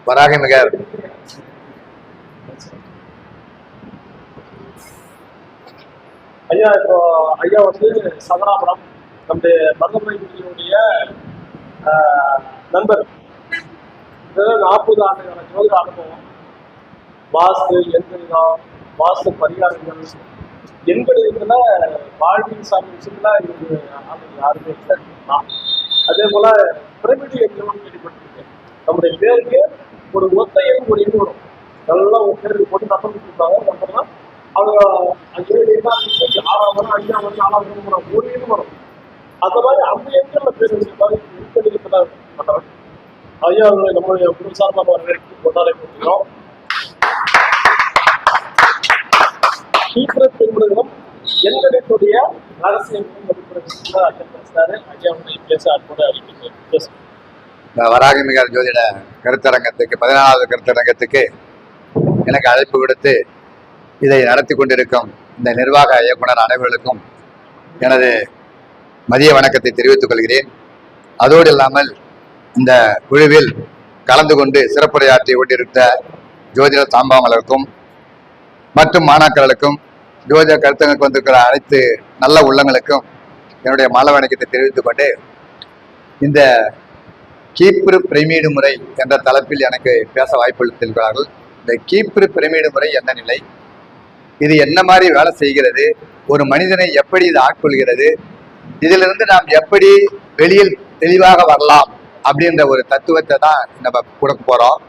வராகமிகர் ஐயா, இப்போ ஐயா வந்து சங்கராபுரம் நம்முடைய மருதமலையுடைய நண்பர். 40 ஆண்டுகால ஜோதிட அனுபவம், வாஸ்து எண்கணிதம், வாஸ்து பரிகாரங்கள், எண்கணிதத்துல வாழ்வியல் சார்ந்த விஷயத்துல இவருக்கு யாருமே இல்லை. அதே போல பிரமிடு எண்களும் கேள்விப்பட்டிருக்கேன். நம்முடைய பேருக்கு ஒரு ஒத்த எண் ஒரு எண் வரும். நல்லா ஒரு பேருக்கு போட்டு நம்பர் கொடுத்துருக்காங்க. நம்பர்னா அவங்க 7 6ஆம் வரும், 5ஆம் வரும், 4ஆம் வரும், ஒரு எண் வரும். அந்த மாதிரி அந்த எண்கள்ல பேர் வச்சிருக்காரு. எண்கணிதத்துல பண்ணவர் ஐயா அவர்களை நம்மளுடைய குரு சார்பாக வரவேற்று கொண்டாடை கொடுக்கிறோம். சீக்கிரம் திருமணங்களும் எண்கணிதத்துடைய ரகசியங்களும் பேசுறாரு. ஐயா அவர்களை பேச அற்புத அறிவிப்பு. வராகமிகர் ஜோதிட கருத்தரங்கத்துக்கு 14வது கருத்தரங்கத்துக்கு எனக்கு அழைப்பு கொடுத்து இதை நடத்தி கொண்டிருக்கும் இந்த நிர்வாக இயக்குனர் அனைவர்களுக்கும் எனது மதிய வணக்கத்தை தெரிவித்துக் கொள்கிறேன். அதோடு இல்லாமல் இந்த குழுவில் கலந்து கொண்டு சிறப்புரையாற்றி கொண்டிருந்த ஜோதிட சாம்பாமலருக்கும் மற்றும் மாணாக்கர்களுக்கும் ஜோதிட கருத்தங்களுக்கு வந்திருக்கிற அனைத்து நல்ல உள்ளங்களுக்கும் என்னுடைய மாலை வணக்கத்தை தெரிவித்துக் கொண்டு இந்த கீப்ரு பிரமிடு முறை என்ற தலைப்பில் எனக்கு பேச வாய்ப்பளித்திருக்கிறார்கள். இந்த கீப்ரு பிரமிடு முறை என்ன நிலை, இது என்ன மாதிரி வேலை செய்கிறது, ஒரு மனிதனை எப்படி இது ஆட்கொள்கிறது, இதிலிருந்து நாம் எப்படி வெளியில் தெளிவாக வரலாம் அப்படின்ற ஒரு தத்துவத்தை தான் நம்ம கொடுக்க போறோம்.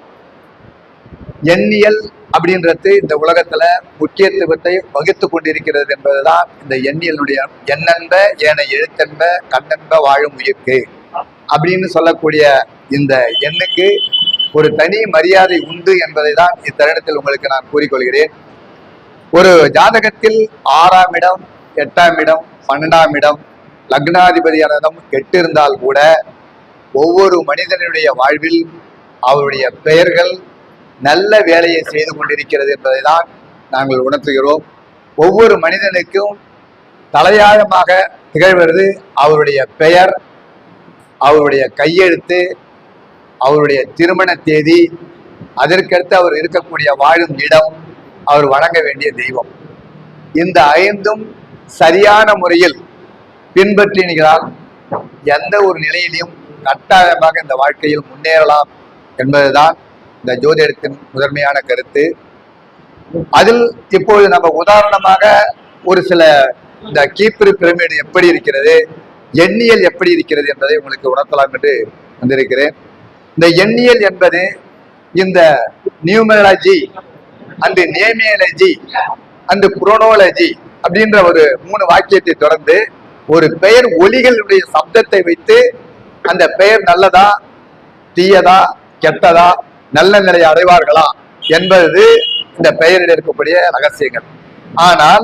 எண்ணியல் அப்படின்றது இந்த உலகத்துல முக்கியத்துவத்தை வகித்து கொண்டிருக்கிறது என்பதுதான் இந்த எண்ணியலுடைய எண்ணென்ப ஏனை எழுத்தென்ப கண்ணென்ப வாழும் உயிர்க்கு அப்படின்னு சொல்லக்கூடிய இந்த எண்ணுக்கு ஒரு தனி மரியாதை உண்டு என்பதை தான் இத்தருணத்தில் உங்களுக்கு நான் கூறிக்கொள்கிறேன். ஒரு ஜாதகத்தில் 6ஆம் இடம், 8ஆம் இடம், 12ஆம் இடம், லக்னாதிபதியான இடம் 8 இருந்தால் கூட ஒவ்வொரு மனிதனுடைய வாழ்வில் அவருடைய பெயர்கள் நல்ல வேலையை செய்து கொண்டிருக்கிறது என்பதை தான் நாங்கள் உணர்த்துகிறோம். ஒவ்வொரு மனிதனுக்கும் தலையாயமாக திகழ்வது அவருடைய பெயர், அவருடைய கையெழுத்து, அவருடைய திருமண தேதி, அதற்கடுத்து அவர் இருக்கக்கூடிய வாழும் இடம், அவர் வணங்க வேண்டிய தெய்வம். இந்த 5ம் சரியான முறையில் பின்பற்றினால் எந்த ஒரு நிலையிலும் கட்டாயமாக இந்த வாழ்க்கையில் முன்னேறலாம் என்பதுதான் இந்த ஜோதிடத்தின் முதன்மையான கருத்து. அதில் இப்போது நம்ம உதாரணமாக ஒரு சில இந்த கீப்ரு பிரமிடு எப்படி இருக்கிறது, எண்ணியல் எப்படி இருக்கிறது என்பதை உங்களுக்கு உணர்த்தலாம் என்று வந்திருக்கிறேன். இந்த எண்ணியல் என்பது இந்த numerology and nameology and chronology அப்படின்ற ஒரு 3 வாக்கியத்தை தொடர்ந்து ஒரு பெயர் ஒலிகளுடைய சப்தத்தை வைத்து அந்த பெயர் நல்லதா தீயதா கெட்டதா நல்ல நிலையை அடைவார்களா என்பது இந்த பெயரில் இருக்கக்கூடிய ரகசியங்கள். ஆனால்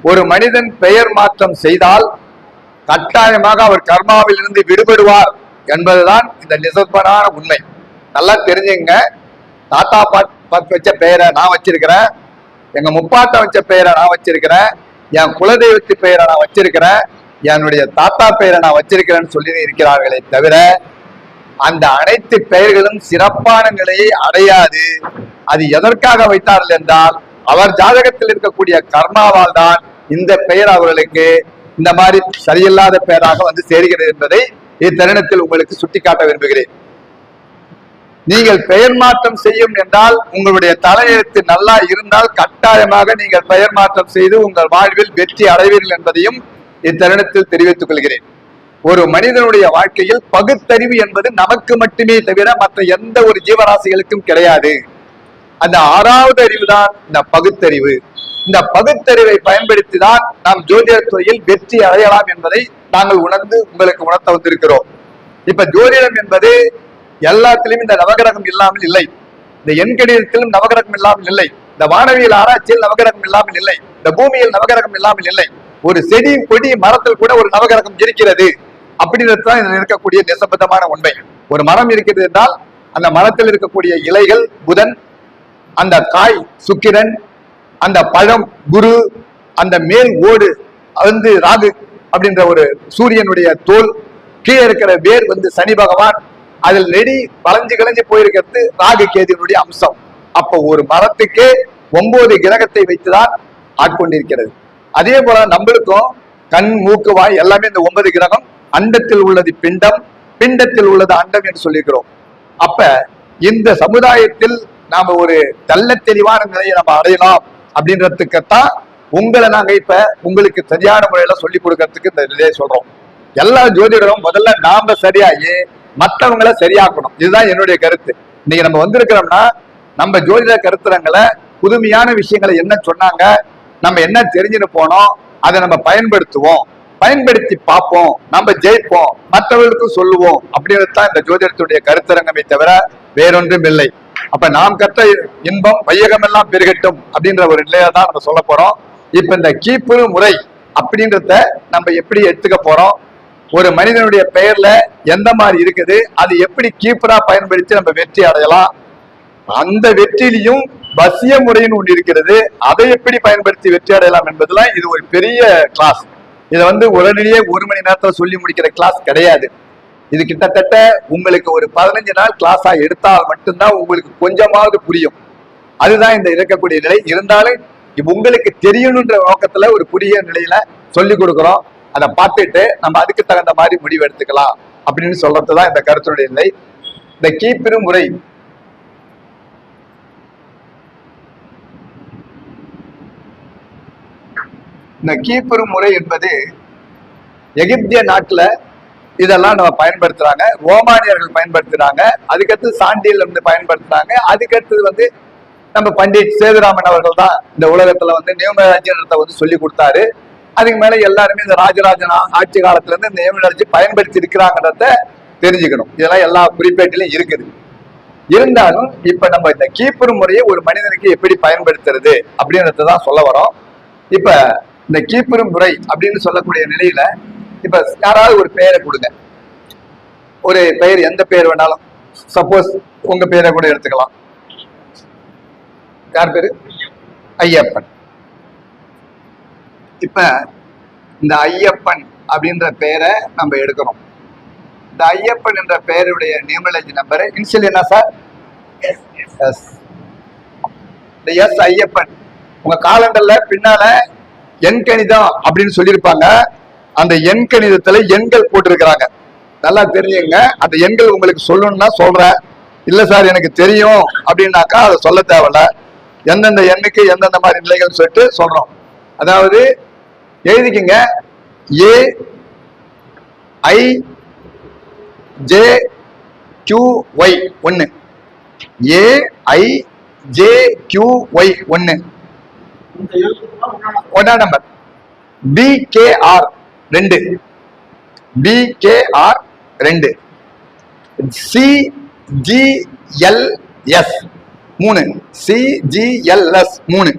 ஒரு மனிதன் பெயர் மாற்றம் செய்தால் கட்டாயமாக அவர் கர்மாவில் இருந்து விடுபடுவார் என்பதுதான் இந்த நிசப்பனான உண்மை. நல்லா தெரிஞ்சுங்க. தாத்தா பாட்டு வச்ச பெயரை நான் வச்சிருக்கிறேன், எங்க முப்பாட்டை வச்ச பெயரை நான் வச்சிருக்கிறேன், என் குலதெய்வத்து பெயரை நான் வச்சிருக்கிறேன், என்னுடைய தாத்தா பெயரை நான் வச்சிருக்கிறேன்னு சொல்லி இருக்கிறார்களே தவிர அந்த அனைத்து பெயர்களும் சிறப்பான நிலையை அடையாது. அது எதற்காக வைத்தார்கள் என்றால் அவர் ஜாதகத்தில் இருக்கக்கூடிய கர்மாவால் தான் இந்த பெயர் அவர்களுக்கு இந்த மாதிரி சரியில்லாத பெயராக வந்து சேர்கிறது என்பதை இத்தருணத்தில் உங்களுக்கு சுட்டிக்காட்ட விரும்புகிறேன். நீங்கள் பெயர் மாற்றம் செய்யும் என்றால் உங்களுடைய தலையெழுத்து நல்லா இருந்தால் கட்டாயமாக நீங்கள் பெயர் மாற்றம் செய்து உங்கள் வாழ்வில் வெற்றி அடைவீர்கள் என்பதையும் இத்தருணத்தில் தெரிவித்துக் கொள்கிறேன். ஒரு மனிதனுடைய வாழ்க்கையில் பகுத்தறிவு என்பது நமக்கு மட்டுமே தவிர மற்ற எந்த ஒரு ஜீவராசிகளுக்கும் கிடையாது. அந்த 6வது அறிவு தான் இந்த பகுத்தறிவு. இந்த பகுத்தறிவை பயன்படுத்தி தான் நாம் ஜோதிடத் துறையில் வெற்றி அடையலாம் என்பதை நாங்கள் உணர்ந்து உங்களுக்கு உணர்த்த வந்திருக்கிறோம். இப்ப ஜோதிடம் என்பது எல்லாத்திலும் இந்த நவகிரகம் இல்லாமல் இல்லை, இந்த எண்கணிதத்திலும் நவகிரகம் இல்லாமல் இல்லை, இந்த வானவியல் ஆராய்ச்சியில் நவகிரகம் இல்லாமல் இல்லை, இந்த பூமியில் நவகிரகம் இல்லாமல் இல்லை. ஒரு செடி கொடி மரத்தில் கூட ஒரு நவகிரகம் இருக்கிறது அப்படின்றது தான் இதில் இருக்கக்கூடிய நிசபதமான உண்மை. ஒரு மரம் இருக்கிறது என்றால் அந்த மரத்தில் இருக்கக்கூடிய இலைகள் புதன், அந்த காய் சுக்கிரன், அந்த பழம் குரு, அந்த மேல் ஓடு வந்து ராகு அப்படின்ற ஒரு சூரியனுடைய தோல், கீழே இருக்கிற வேர் வந்து சனி பகவான், அதில் நெடி வளைஞ்சு கிளைஞ்சு போயிருக்கிறது ராகு கேதுனுடைய அம்சம். அப்ப ஒரு மரத்துக்கு 9 கிரகத்தை வைத்துதான் ஆட்கொண்டிருக்கிறது. அதே போல நம்மளுக்கும் கண், மூக்கு, வாய் எல்லாமே இந்த 9 கிரகம். அண்டத்தில் உள்ளது பிண்டம், பிண்டத்தில் உள்ளது அண்டம் என்று சொல்லியிருக்கிறோம். அப்ப இந்த சமுதாயத்தில் நாம ஒரு தெள்ள தெளிவான நிலையை நம்ம அடையலாம் அப்படின்றதுக்குத்தான் உங்களை நாங்க இப்ப உங்களுக்கு சரியான முறையில சொல்லி கொடுக்கறதுக்கு இந்த நிலையை சொல்றோம். எல்லா ஜோதிடரும் முதல்ல நாம சரியாகி மற்றவங்களை சரியாக்கணும். இதுதான் என்னுடைய கருத்து. இன்னைக்கு நம்ம வந்திருக்கிறோம்னா நம்ம ஜோதிட கருத்துரங்களை புதுமையான விஷயங்களை என்ன சொன்னாங்க, நம்ம என்ன தெரிஞ்சுன்னு போனோம், அதை நம்ம பயன்படுத்துவோம், பயன்படுத்தி பார்ப்போம், நம்ம ஜெயிப்போம், மற்றவர்களுக்கும் சொல்லுவோம் அப்படின்றது தான் இந்த ஜோதிடத்துடைய கருத்தரங்கமே தவிர வேறொன்றும் இல்லை. அப்ப நாம் கற்ற இன்பம் வையகம் எல்லாம் பெருகட்டும் அப்படின்ற ஒரு நிலையை தான் நம்ம சொல்ல போறோம். இப்ப இந்த கீப்புரு முறை அப்படின்றத நம்ம எப்படி எடுத்துக்க போறோம், ஒரு மனிதனுடைய பெயர்ல எந்த மாதிரி இருக்குது, அது எப்படி கீப்பரா பயன்படுத்தி நம்ம வெற்றி அடையலாம், அந்த வெற்றியிலையும் வசிய முறைன்னு ஒன்று இருக்கிறது, அதை எப்படி பயன்படுத்தி வெற்றி அடையலாம் என்பதுலாம் இது ஒரு பெரிய கிளாஸ். இதை உடனடியே 1 மணி நேரத்துல சொல்லி முடிக்கிற கிளாஸ் கிடையாது. இது கிட்டத்தட்ட உங்களுக்கு ஒரு 15 நாள் கிளாஸா எடுத்தால் மட்டும்தான் உங்களுக்கு கொஞ்சமாவது புரியும். அதுதான் இந்த இருக்கக்கூடிய நிலை. இருந்தாலும் உங்களுக்கு தெரியணுன்ற நோக்கத்துல ஒரு புதிய நிலையில சொல்லி கொடுக்குறோம். அதை பார்த்துட்டு நம்ம அதுக்கு தகுந்த மாதிரி முடிவு எடுத்துக்கலாம் அப்படின்னு சொல்றதுதான் இந்த கருத்துடைய நிலை. இந்த கீப்பிரு முறை இந்த கீப்பிரு முறை என்பது எகிப்திய நாட்டுல இதெல்லாம் நம்ம பயன்படுத்துறாங்க, ரோமானியர்கள் பயன்படுத்துறாங்க, அதுக்கடுத்து சாண்டியல் பயன்படுத்துறாங்க, அதுக்கடுத்தது நம்ம பண்டிட் சேதுராமன் அவர்கள் தான் இந்த உலகத்துல நியூமராலஜின்றத சொல்லி கொடுத்தாரு. அதுக்கு மேல எல்லாருமே இந்த ராஜராஜன் ஆட்சி காலத்துல இருந்து இந்த நியூமராலஜி பயன்படுத்தி இருக்கிறாங்கன்றத தெரிஞ்சுக்கணும். இதெல்லாம் எல்லா குறிப்பேட்டிலும் இருக்குது. இருந்தாலும் இப்ப நம்ம இந்த கீப்பிரு முறையை ஒரு மனிதனுக்கு எப்படி பயன்படுத்துறது அப்படின்றதான் சொல்ல வரோம். இப்ப இந்த கீப்பிரு முறை அப்படின்னு சொல்லக்கூடிய நிலையில இப்ப யாராவது ஒரு பெயரை கொடுங்க, ஒரு பெயர், எந்த பெயர் வேணாலும், சப்போஸ் உங்க பெயரை கூட எடுத்துக்கலாம். யார் பேரு? ஐயப்பன். இப்ப இந்த ஐயப்பன் அப்படின்ற பெயரை நம்ம எடுக்கிறோம். இந்த ஐயப்பன் என்ற பெயருடைய நியூமராலஜி நம்பர் இனிஷியல் என்ன சார்? எஸ். இந்த எஸ் ஐயப்பன் உங்க காலண்டர்ல பின்னால எண் கணிதம் அப்படின்னு சொல்லியிருப்பாங்க. அந்த எண் கணிதத்துல எண்கள் போட்டிருக்கிறாங்க, நல்லா தெரியுங்க. அந்த எண்கள் உங்களுக்கு சொல்லணும்னா சொல்றேன், இல்ல சார் எனக்கு தெரியும் அப்படின்னாக்கா அதை சொல்ல தேவையில்ல. எந்தெந்த எண்ணுக்கு எந்தெந்த மாதிரி நிலைகள் சொல்லிட்டு சொல்றோம். அதாவது எழுதிக்கங்க, A I J Q Y 1, A I J Q Y 1 ஒன்னா number. PKR 2, PKR 2, CGLS 3, CGLS 3,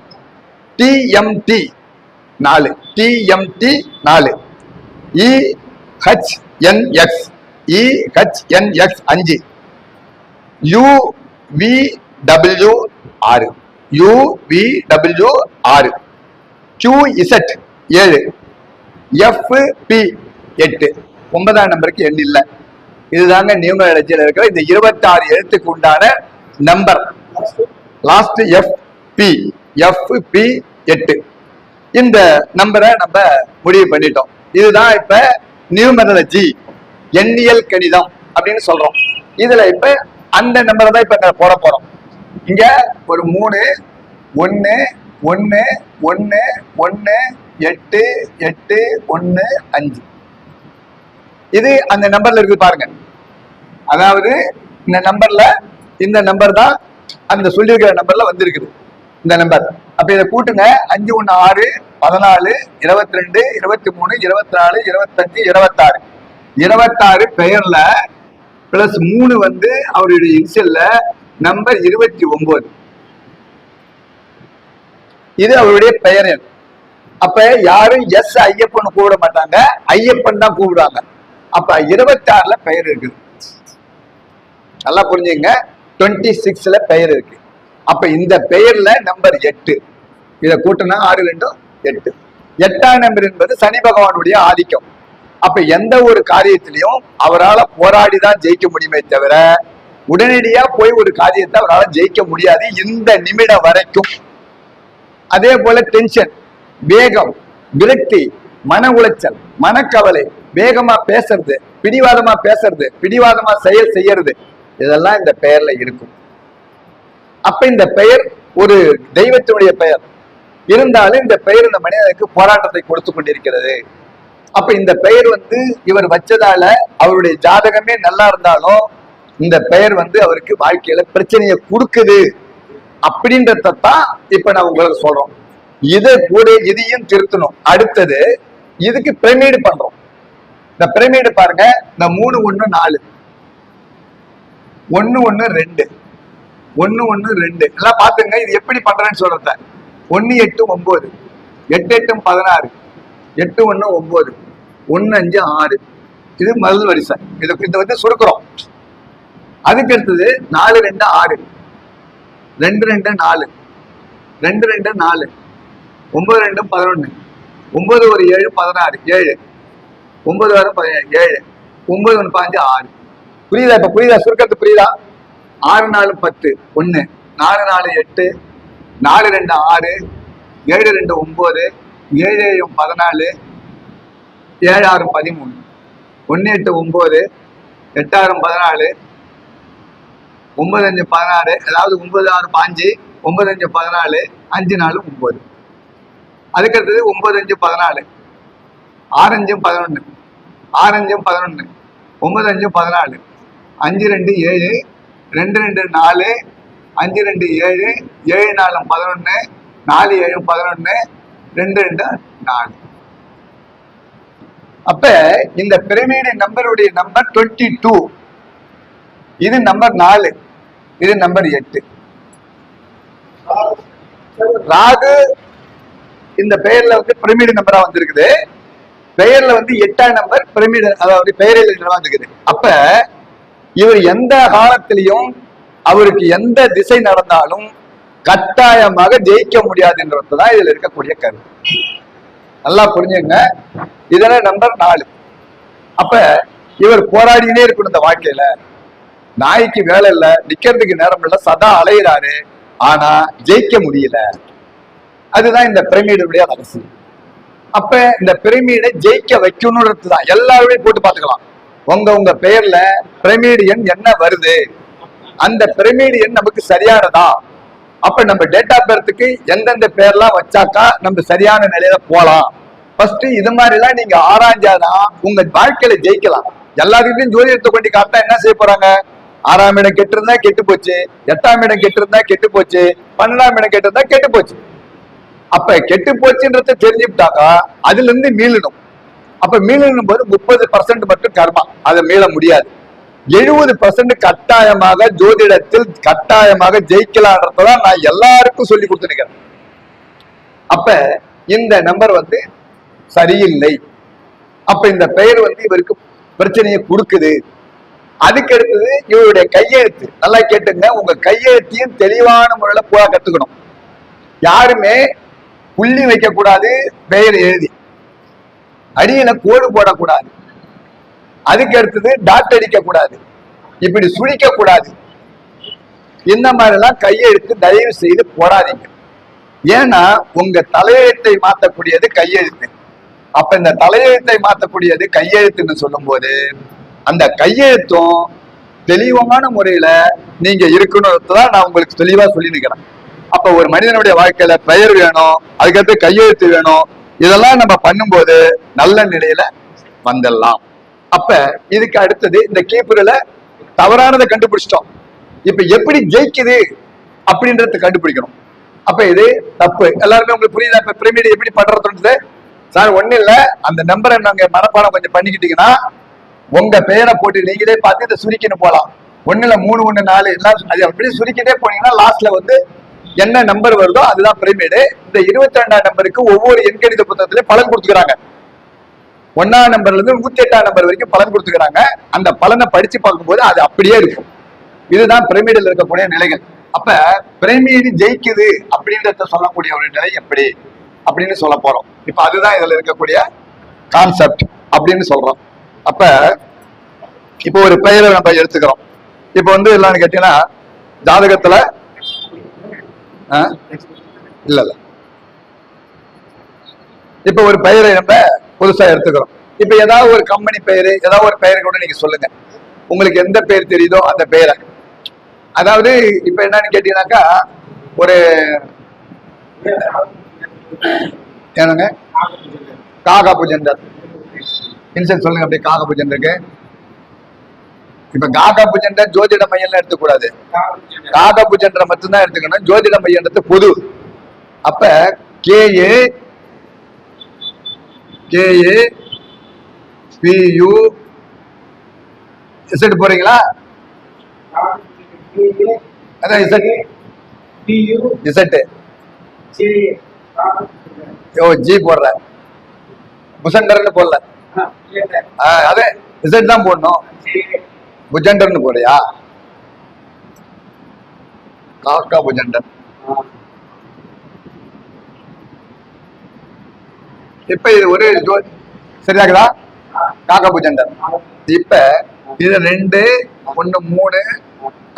TMT 4, TMT 4, EHNX, EHNX 5, UVW 6, UVW 6, QZ 7, FP 8. 9ஆம் நம்பருக்கு எண் இல்லை. இதுதாங்க நியூமராலஜியில் இருக்கிற இந்த 26 எழுத்துக்கு உண்டான நம்பர். Last FP 8. இந்த நம்பரை நம்ம முடிவு பண்ணிட்டோம். இதுதான் இப்ப நியூமராலஜி, எண்ணியல் கணிதம் அப்படின்னு சொல்றோம். இதுல இப்ப அந்த நம்பரை தான் இப்ப போட போறோம். இங்க ஒரு 3 1 1 1 1 8 8 1 5. இது அந்த நம்பர்ல இருக்கு பாருங்க. அதாவது இந்த நம்பர் தான் அந்த சொல்லியிருக்கிற நம்பர்ல வந்திருக்குது இந்த நம்பர். அப்ப இதை கூட்டுங்க. 5 1 6 14 22 23 24 25 26. 26 பெயர்ல பிளஸ் 3 அவருடைய இன்சியல்ல நம்பர் 29. இது அவருடைய பெயர் எண். அப்ப யாரும் எஸ் ஐயப்பன் கூப்பிட மாட்டாங்க, ஐயப்பன் தான் கூப்பிடுவாங்க. அப்ப 26ல பெயர் இருக்கு. நல்லா புரிஞ்சுங்க. 26ல பெயர் இருக்கு. அப்ப இந்த பெயர்ல நம்பர் 8. இதை கூட்டினா 6 2 8. 8ஆம் நம்பர் என்பது சனி பகவானுடைய ஆதிக்கம். அப்ப எந்த ஒரு காரியத்திலையும் அவரால் போராடிதான் ஜெயிக்க முடியுமே தவிர உடனடியா போய் ஒரு காரியத்தை அவரால் ஜெயிக்க முடியாது இந்த நிமிடம் வரைக்கும். அதே போல டென்ஷன், வேகம், விரக்தி, மன உளைச்சல், மனக்கவலை, வேகமா பேசுறது, பிடிவாதமா பேசுறது, பிடிவாதமா செயல் செய்யறது, இதெல்லாம் இந்த பெயர்ல இருக்கும். அப்ப இந்த பெயர் ஒரு தெய்வத்தினுடைய பெயர் இருந்தாலும் இந்த பெயர் இந்த மனிதனுக்கு போராட்டத்தை கொடுத்து கொண்டிருக்கிறது. அப்ப இந்த பெயர் இவர் வச்சதால அவருடைய ஜாதகமே நல்லா இருந்தாலும் இந்த பெயர் அவருக்கு வாழ்க்கையில பிரச்சனையை கொடுக்குது அப்படின்றதான் இப்ப நான் உங்களுக்கு சொல்றோம். இதை கூட இதையும் திருத்தணும். அடுத்தது இதுக்கு பிரமிடு பண்றோம். இந்த பிரமிடு பாருங்க, இந்த 3 1 4 1 1 2 1 1 2 எல்லாம் பாத்துங்க. இது எப்படி பண்றேன்னு சொல்றத 1 8 9 8 8 16 8 1 9 1 5 6 இது முதல் வரிசை. இதை சுருக்கிறோம். அதுக்கு அடுத்தது 4 2 6 2 2 4 2 2 4 9 2 11 9 1 7 16 7 9 6 17 7 9 1 5 6. புரியுதா? இப்ப புரியுதா? சுருக்கிறது புரியுதா? 6 4 10 1 4 4 8 4 2 6 7 2 9 7 7 14 7 6 13 1 8 9 8 6 14 9 5 16 அதாவது 9 6 5 9 5 14 5 4 9. அதுக்கடுத்தது 9 5 14 6 5 11 6 5 11 9 5 14 5 2 7 2 2 4 5 2 7 7 4 11 4 7 11 2 2 4. அப்ப இந்த பிரமிடு நம்பருடைய நம்பர் 22. இது நம்பர் 4, இது நம்பர் 8. ராகு இந்த பெயர்ல பிரமிடு நம்பரா வந்திருக்குது. பெயர்ல 8ஆம் நம்பர் பிரமிடு, அதாவது பெயரில் வந்திருக்குது. அப்ப இவர் எந்த காலத்திலையும் அவருக்கு எந்த திசை நடந்தாலும் கட்டாயமாக ஜெயிக்க முடியாதுன்றதுதான் இதுல இருக்கக்கூடிய கருத்து. நல்லா புரிஞ்சுங்க. இதுல நம்பர் 4. அப்ப இவர் போராடினே இருக்கணும் இந்த வாழ்க்கையில. நாய்க்கு வேலை இல்லை, நிக்கிறதுக்கு நேரம் இல்லை, சதா அலையிறாரு, ஆனா ஜெயிக்க முடியல. அதுதான் இந்த பிரமிடுடைய ரகசியம். அப்ப இந்த பிரமிடை ஜெயிக்க வைக்கணும்ன்றதுதான். எல்லாருமே போட்டு பார்த்துக்கலாம். உங்க பெயர்ல பிரமிடு எண் என்ன வருது, அந்த பிரமிடு எண் நமக்கு சரியானதா, அப்ப நம்ம டேட் ஆஃப் பர்த்துக்கு எந்தெந்த பேர்லாம் வச்சாக்கா நம்ம சரியான நிலையில போலாம். ஃபர்ஸ்ட் இது மாதிரி எல்லாம் நீங்க ஆராய்ஞ்சாதான் உங்க வாழ்க்கையில ஜெயிக்கலாம். எல்லாத்துக்கிட்டையும் ஜோதிடத்தை கொண்டு காட்டா என்ன செய்ய போறாங்க? 6ஆம் இடம் கெட்டு இருந்தா கெட்டு போச்சு, 8ஆம் இடம் கெட்டு இருந்தா கெட்டு போச்சு, 12ஆம் இடம் கெட்டு இருந்தா கெட்டு போச்சு. அப்ப கெட்டு போச்சுன்றத தெரிஞ்சுட்டாக்கா அதுல இருந்து மீளணும். அப்ப மீளணும் போது 30% மட்டும் கர்மா, அதை மீள முடியாது. 70% கட்டாயமாக ஜோதிடத்தில் கட்டாயமாக ஜெயிக்கலான்றதான் நான் எல்லாருக்கும் சொல்லி கொடுத்துருக்கிறேன். அப்ப இந்த நம்பர் சரியில்லை. அப்ப இந்த பெயர் இவருக்கு பிரச்சனையை கொடுக்குது. அதுக்கு அடுத்தது இவருடைய கையெழுத்து. நல்லா கேட்டுங்க, உங்க கையெழுத்தையும் தெளிவான முறையில போக கத்துக்கணும். யாருமே புள்ளி வைக்க கூடாது, பெயர் எழுதி அடியில கோடு போடக்கூடாது. அதுக்கு அடுத்தது டாட் அடிக்க கூடாது, இப்படி சுழிக்க கூடாது. இந்த மாதிரி எல்லாம் கையெழுத்து தயவு செய்து போடாதீங்க. ஏன்னா உங்க தலையெழுத்தை மாற்றக்கூடியது கையெழுத்து. அப்ப இந்த தலையெழுத்தை மாற்றக்கூடியது கையெழுத்துன்னு சொல்லும் போது அந்த கையெழுத்தும் தெளிவான முறையில நீங்க இருக்கணும்தான் நான் உங்களுக்கு தெளிவா சொல்லி நிற்கிறேன். அப்ப ஒரு மனிதனுடைய வாழ்க்கையில பெயர் வேணும், அதுக்கடுத்து கையெழுத்து வேணும். இதெல்லாம் நம்ம பண்ணும்போது நல்ல நிலையில வந்துடலாம். அப்ப இதுக்கு அடுத்தது இந்த கீப்பர்ல தவறானதை கண்டுபிடிச்சிட்டோம். இப்ப எப்படி ஜெயிக்குது அப்படின்றத கண்டுபிடிக்கணும். அப்ப இது தப்பு. எல்லாருமே உங்களுக்கு புரியுதா? இப்ப பிரமிடு எப்படி பண்றதுன்றது சார் ஒண்ணு இல்ல, அந்த நம்பரை நாங்க மனப்பாடம் கொஞ்சம் பண்ணிக்கிட்டீங்கன்னா உங்க பெயரை போட்டு நீங்களே பார்த்து இதை சுருக்கின்னு போலாம். 1 இல்ல 3 1 4 எல்லாம் அது அப்படி சுருக்கிட்டே போனீங்கன்னா லாஸ்ட்ல என்ன நம்பர் வருதோ அதுதான் பிரமிடு. இந்த 22ஆம் நம்பருக்கு ஒவ்வொரு எண்கணித புத்தகத்திலையும் பலன் கொடுத்துக்கிறாங்க. 1ஆம் நம்பர்ல இருந்து 108ஆம் நம்பர் வரைக்கும் பலன் கொடுத்துக்கிறாங்க. அந்த பலனை படிச்சு பார்க்கும்போது அது அப்படியே இருக்கும். இதுதான் பிரமிடில் இருக்கக்கூடிய நிலைகள். அப்ப பிரமிடு ஜெயிக்குது அப்படின்றத சொல்லக்கூடிய ஒரு நிலை எப்படி அப்படின்னு சொல்ல போறோம். இப்ப அதுதான் இதுல இருக்கக்கூடிய கான்செப்ட். அப்படின்னு சொல்றோம். அப்ப இப்போ ஒரு பெயரை நம்ம எடுத்துக்கிறோம். இப்ப வந்து எல்லாம்னு கேட்டீங்கன்னா ஜாதகத்துல இல்ல இல்ல இப்ப ஒரு பெயரை நம்ம புதுசா எடுத்துக்கிறோம். இப்ப ஏதாவது ஒரு கம்பெனி பெயரு, ஏதாவது ஒரு பெயரை கூட நீங்க சொல்லுங்க. உங்களுக்கு எந்த பெயர் தெரியுதோ அந்த பெயரை. அதாவது இப்ப என்னன்னு கேட்டீங்கன்னாக்கா ஒரு ஏனுங்க காகாபு ஜெண்டர் இன்சன் சொல்லுங்க. அப்படியே காகாபு ஜெண்டருக்கு இப்ப காகாபு ஜெண்டர் ஜோதிட மையம்லாம் எடுத்துக்கூடாது. காகாபு ஜெண்டரை மட்டும்தான் எடுத்துக்கணும். ஜோதிட மையன்றது பொது. அப்ப KA PU இசட் போறீங்களா? அதான் இசட் இசட் ஜி போடுற புசண்டர்னு போடல. அதே இசட் தான் போடணும். புஜண்டர்னு போறியா? காக்கா புஜண்டர். இப்ப இது ஒரு சரியாகுதா? காக்கா புஜண்டர். இப்ப இது 2 1 3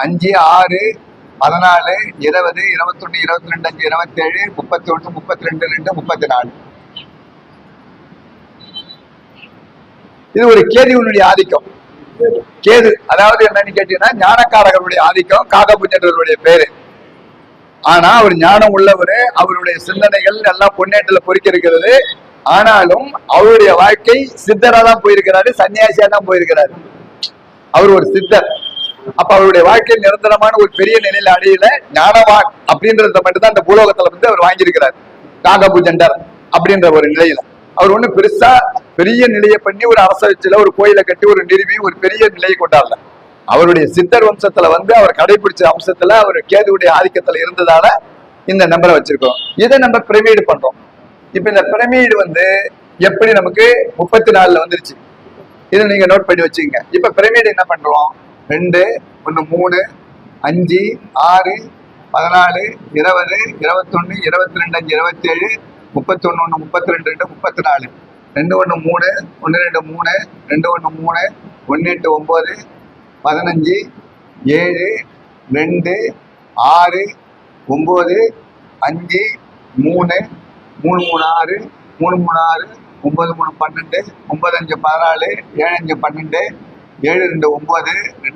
5 6 14 20 21 22 5 27 31 32 2 34. இது ஒரு கேதுவினுடைய ஆதிக்கம். கேது அதாவது என்னன்னு கேட்டீங்கன்னா ஞானக்காரர்களுடைய ஆதிக்கம் காகபுஜண்டருடைய பேரு. ஆனா அவர் ஞானம் உள்ளவரு. அவருடைய சிந்தனைகள் எல்லாம் பொன்னேட்டில பொறிக்க இருக்கிறது. ஆனாலும் அவருடைய வாழ்க்கை சித்தரா தான் போயிருக்கிறாரு, சன்னியாசியா தான் போயிருக்கிறாரு. அவர் ஒரு சித்தர். அப்ப அவருடைய வாழ்க்கை நிரந்தரமான ஒரு பெரிய நிலையில அடையில ஞானவான் அப்படின்றத மட்டும்தான் அந்த பூலோகத்துல வந்து அவர் வாங்கியிருக்கிறார். காகபுஜண்டர் அப்படின்ற ஒரு நிலையில அவர் ஒண்ணு பெருசா பெரிய நிலையை பண்ணி ஒரு அரசு ஒரு கோயிலை கட்டி ஒரு நிறுவி ஒரு பெரிய நிலையை கொண்டாடல. அவருடைய சித்தர் வம்சத்துல வந்து அவர் கடைபிடிச்ச அம்சத்துல அவர் கேதுவுடைய ஆதிக்கத்துல இருந்ததால இந்த நம்பரை வச்சிருக்கோம். இதை நம்ம பிரமிடு பண்றோம். இப்ப இந்த பிரமிடு வந்து எப்படி நமக்கு 34 வந்துருச்சு. இதை நீங்க நோட் பண்ணி வச்சுக்கங்க. இப்ப பிரமிடு என்ன பண்றோம்? 2 1 3 5 6 14 20 21 22 5 27 31 1 32 2 34 2 1 3 1 2 3 2 1 3 1 8 9 15 7 2 6 9 5 3 3 3 6 3 3 6 9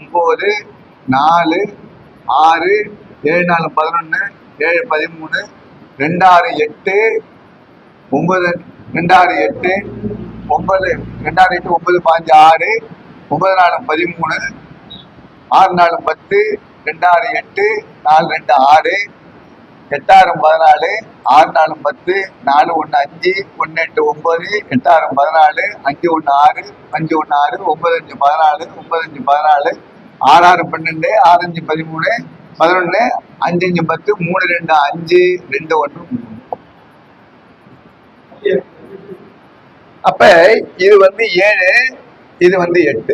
3 12 9 5 14 7 5 12 7 2 9 2 6 8 9 15 9 5 14 5 3 8 6 6 12 6 3 9 3 5 8 5 3 8 9 3 12 9 8 17 8 6 14 6 5 11 8 5 13 9 3 12 9 8 17 8 8 16 8 3 11 8 3 11 8 5 13 5 2 7 4 2 6 8 11 6 9 4 6 7 4 11 7 13 2 6 8 9 2 6 8 9 2 6 8 9 5 6 9 4 13 6 4 10 2 6 8 4 2 6 8 6 14 6 4 10 4 1 5 1 8 9 8 6 14 5 1 6 5 1 6 9 5 14 9 5 14 6 6 12 6 5 13 11 5 5 10 3 2 5 2 1 3. அப்ப இது வந்து 7 இது வந்து 8.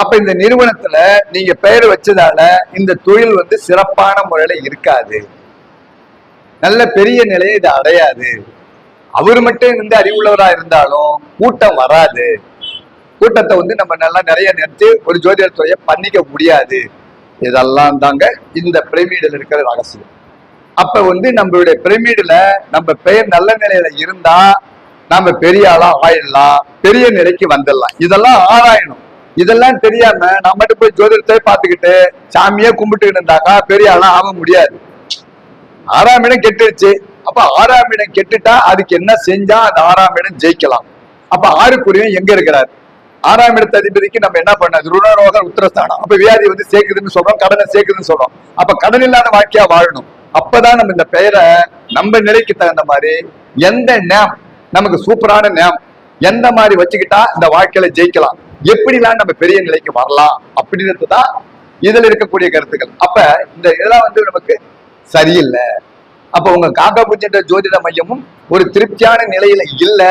அப்ப இந்த நிறுவனத்துல நீங்க பெயர் வச்சதால இந்த தொழில் வந்து சிறப்பான முறையில இருக்காது. நல்ல பெரிய நிலையை இது அடையாது. அவர் மட்டும் இருந்து அறிவுள்ளவரா இருந்தாலும் கூட்டம் வராது. கூட்டத்தை வந்து நம்ம நல்லா நிறைய நிறுத்தி ஒரு ஜோதிடர் துறையை பண்ணிக்க முடியாது. இதெல்லாம் தாங்க இந்த பிரமிடில் இருக்கிற ரகசியம். அப்ப வந்து நம்மளுடைய பிரமிடுல நம்ம பெயர் நல்ல நிலையில இருந்தா நாம பெரிய ஆளா ஆயிடலாம், பெரிய நிலைக்கு வந்துடலாம். இதெல்லாம் ஆராயணும். இதெல்லாம் தெரியாம நான் மட்டும் போய் ஜோதிடத்தை பார்த்துக்கிட்டு சாமியே கும்பிட்டுக்கிட்டு இருந்தாக்கா பெரிய ஆளா ஆக முடியாது. 6ஆம் இடம் கெட்டுருச்சு. அப்ப 6ஆம் இடம் கெட்டுட்டா அதுக்கு என்ன செஞ்சா அந்த 6ஆம் இடம் ஜெயிக்கலாம். அப்ப 6க்குரியவன் எங்க இருக்கிறார்? 6ஆம் இடத்த அதிபதிக்கு நம்ம என்ன பண்ணது? ருணரோக உத்தரஸ்தானம். அப்ப வியாதி வந்து சேர்க்குதுன்னு சொல்றோம், கடனை சேர்க்குதுன்னு சொல்றோம். அப்ப கடன் இல்லாத வாழ்க்கையா வாழணும். அப்பதான் நம்ம இந்த பெயரை நம்ம நிலைக்கு தகுந்த மாதிரி எந்த நேம் நமக்கு சூப்பரான நேம் எந்த மாதிரி வச்சுக்கிட்டா இந்த வாழ்க்கையில ஜெயிக்கலாம், எப்படிலாம் நம்ம பெரிய நிலைக்கு வரலாம் அப்படின்றது தான் இதுல இருக்கக்கூடிய கருத்துக்கள். அப்ப இந்த இதெல்லாம் நமக்கு சரியில்லை. அப்ப உங்க காக்கா பூச்சின்ற ஜோதிட மையமும் ஒரு திருப்தியான நிலையில இல்ல,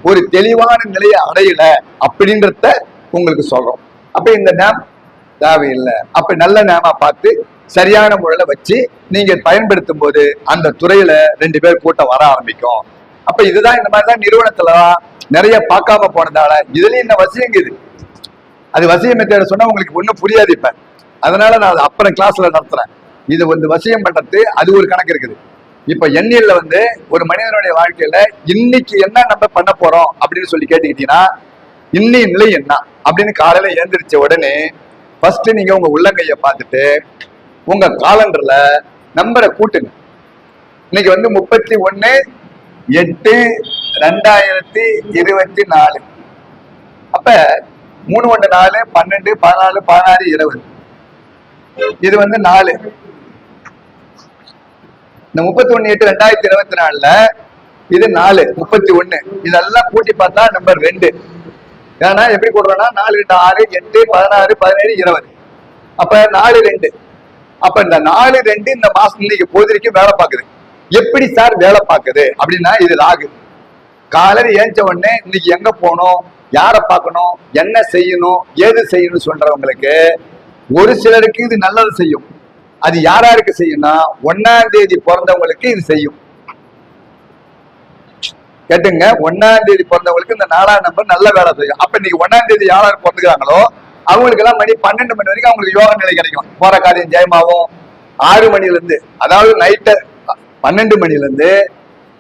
ஒரு தெளிவான நிலையை அடையல அப்படின்றத உங்களுக்கு சொல்றோம். அப்ப இந்த நேம் தேவையில்லை. அப்ப நல்ல நேமா பார்த்து சரியான முறையில வச்சு நீங்க பயன்படுத்தும் போது அந்த துறையில 2 பேர் கூட்டம் வர ஆரம்பிக்கும். அப்ப இதுதான் இந்த மாதிரிதான் நிறுவனத்துலதான் நிறைய பார்க்காம போனதால இதுலயும் இந்த வசியங்குது. அது வசிய மெத்தேட சொன்னா உங்களுக்கு ஒண்ணும் புரியாது. இப்ப அதனால நான் அதை அப்புறம் கிளாஸ்ல நடத்துறேன். இது வசியம் பண்றது அது ஒரு கணக்கு இருக்குது. இப்ப எண்ணியல்ல ஒரு மனிதனுடைய வாழ்க்கையில இன்னைக்கு என்ன நம்ம பண்ண போறோம் அப்படின்னு சொல்லி கேட்டுக்கிட்டீங்கன்னா, இன்னைய நிலை என்ன அப்படின்னு காலையில எழுந்திரிச்ச உடனே ஃபர்ஸ்ட் நீங்க உங்க உள்ளங்கைய பார்த்துட்டு உங்க காலண்டர்ல நம்பரை கூட்டுங்க. இன்னைக்கு 31/8/2024. அப்ப 3 1 4 12 14 16 20. இது 4. இந்த 31/8/2024 இது 4 31. இதெல்லாம் கூட்டி பார்த்தா நம்பர் 2. ஏன்னா எப்படி கூடுறோம்னா 4 2 6 8 16 17 20. அப்ப 4 2. அப்ப இந்த 4 2 இந்த மாசம் இன்னைக்கு பொழுதுக்கு வேலை பார்க்குது. எப்படி சார் வேலை பார்க்குது அப்படின்னா, இது ராகு. காலையில் ஏஞ்ச உடனே இன்னைக்கு எங்க போகணும், யாரை பார்க்கணும், என்ன செய்யணும், ஏது செய்யணும்னு சொல்றவங்களுக்கு ஒரு சிலருக்கு இது நல்லது செய்யும். அது யாராருக்கு செய்யும்னா 1ஆம் தேதி பிறந்தவங்களுக்கு இது செய்யும். கேட்டுங்க, 1ஆம் தேதி பிறந்தவங்களுக்கு இந்த 4ஆம் நம்பர் நல்ல வேலை செய்யும். அப்ப இன்னைக்கு 1ஆம் தேதி யாராரு பிறந்துக்கிறாங்களோ அவங்களுக்கு எல்லாம் மணி 12 மணி வரைக்கும் அவங்களுக்கு யோக நிலை கிடைக்கும். போற காரியம் ஜெயமாவும். 6 மணில இருந்து, அதாவது நைட்டு 12 மணில இருந்து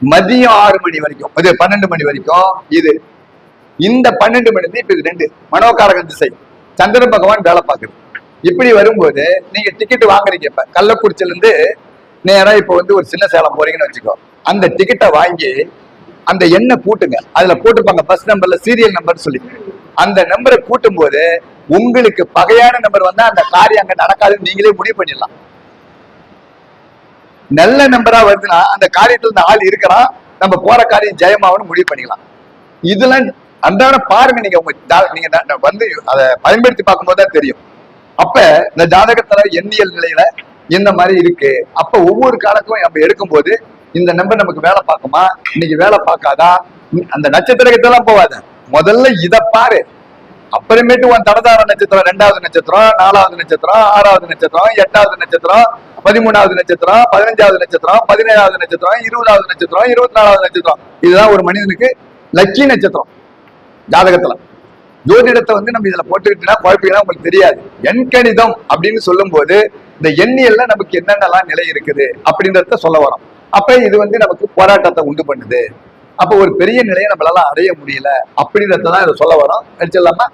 மதியம் 6 மணி வரைக்கும், 12 மணி வரைக்கும் இது. இந்த 12 மணி இப்ப இது 2 மனோகாரக திசை, சந்திரன் பகவான் வேலை பார்க்குது. இப்படி வரும்போது நீங்க டிக்கெட் வாங்குறீங்க. இப்ப கள்ளக்குறிச்சில இருந்து நேரா இப்ப ஒரு சின்ன சேலம் போறீங்கன்னு வச்சுக்கோ. அந்த டிக்கெட்டை வாங்கி அந்த எண்ணை கூட்டுங்க. அதுல போட்டுப்பாங்க பஸ் நம்பர்ல சீரியல் நம்பர் சொல்லி. அந்த நம்பரை கூட்டும் போது உங்களுக்கு பகையான நம்பர் வந்தா அந்த காரியம் அங்க நடக்காதுன்னு நீங்களே முடிவு பண்ணிடலாம். நல்ல நம்பரா வருதுன்னா அந்த காரியத்துல இந்த ஆள் இருக்கிறான், நம்ம போற காரியம் ஜெயமாவன்னு முடிவு பண்ணிக்கலாம். இதெல்லாம் அன்றாட பாருங்க. நீங்க நீங்க அதை பயன்படுத்தி பார்க்கும்போது தான் தெரியும். அப்ப இந்த ஜாதகத்துல எண்ணியல் நிலையில இந்த மாதிரி இருக்கு. அப்ப ஒவ்வொரு காலத்துக்கும் நம்ம எடுக்கும்போது இந்த நம்பர் நமக்கு வேலை பார்க்குமா, இன்னைக்கு வேலை பார்க்காதா, அந்த நட்சத்திரத்தெல்லாம் போவாத, முதல்ல இதை பாரு. அப்புறமேட்டு உன் தடதார நட்சத்திரம் 2வது நட்சத்திரம், 4வது நட்சத்திரம், 6வது நட்சத்திரம், 8வது நட்சத்திரம், 13வது நட்சத்திரம், 15வது நட்சத்திரம், 17வது நட்சத்திரம், 20வது நட்சத்திரம், 24வது நட்சத்திரம். இதுதான் ஒரு மனிதனுக்கு லக்கி நட்சத்திரம் ஜாதகத்துல. ஜோதிடத்தை நம்ம இதுல போட்டுக்கிட்டா குழப்பீங்கன்னா உங்களுக்கு தெரியாது. எண்கணிதம் அப்படின்னு சொல்லும் போது இந்த எண்ணியல்ல நமக்கு என்னென்னலாம் நிலை இருக்குது அப்படின்றத சொல்ல வரோம். அப்ப இது நமக்கு போராட்டத்தை உண்டு பண்ணுது. அப்ப ஒரு பெரிய நிலையை நம்மளால அடைய முடியல அப்படின்றதான் இதை சொல்ல வரோம். நினைச்சிடலாமா?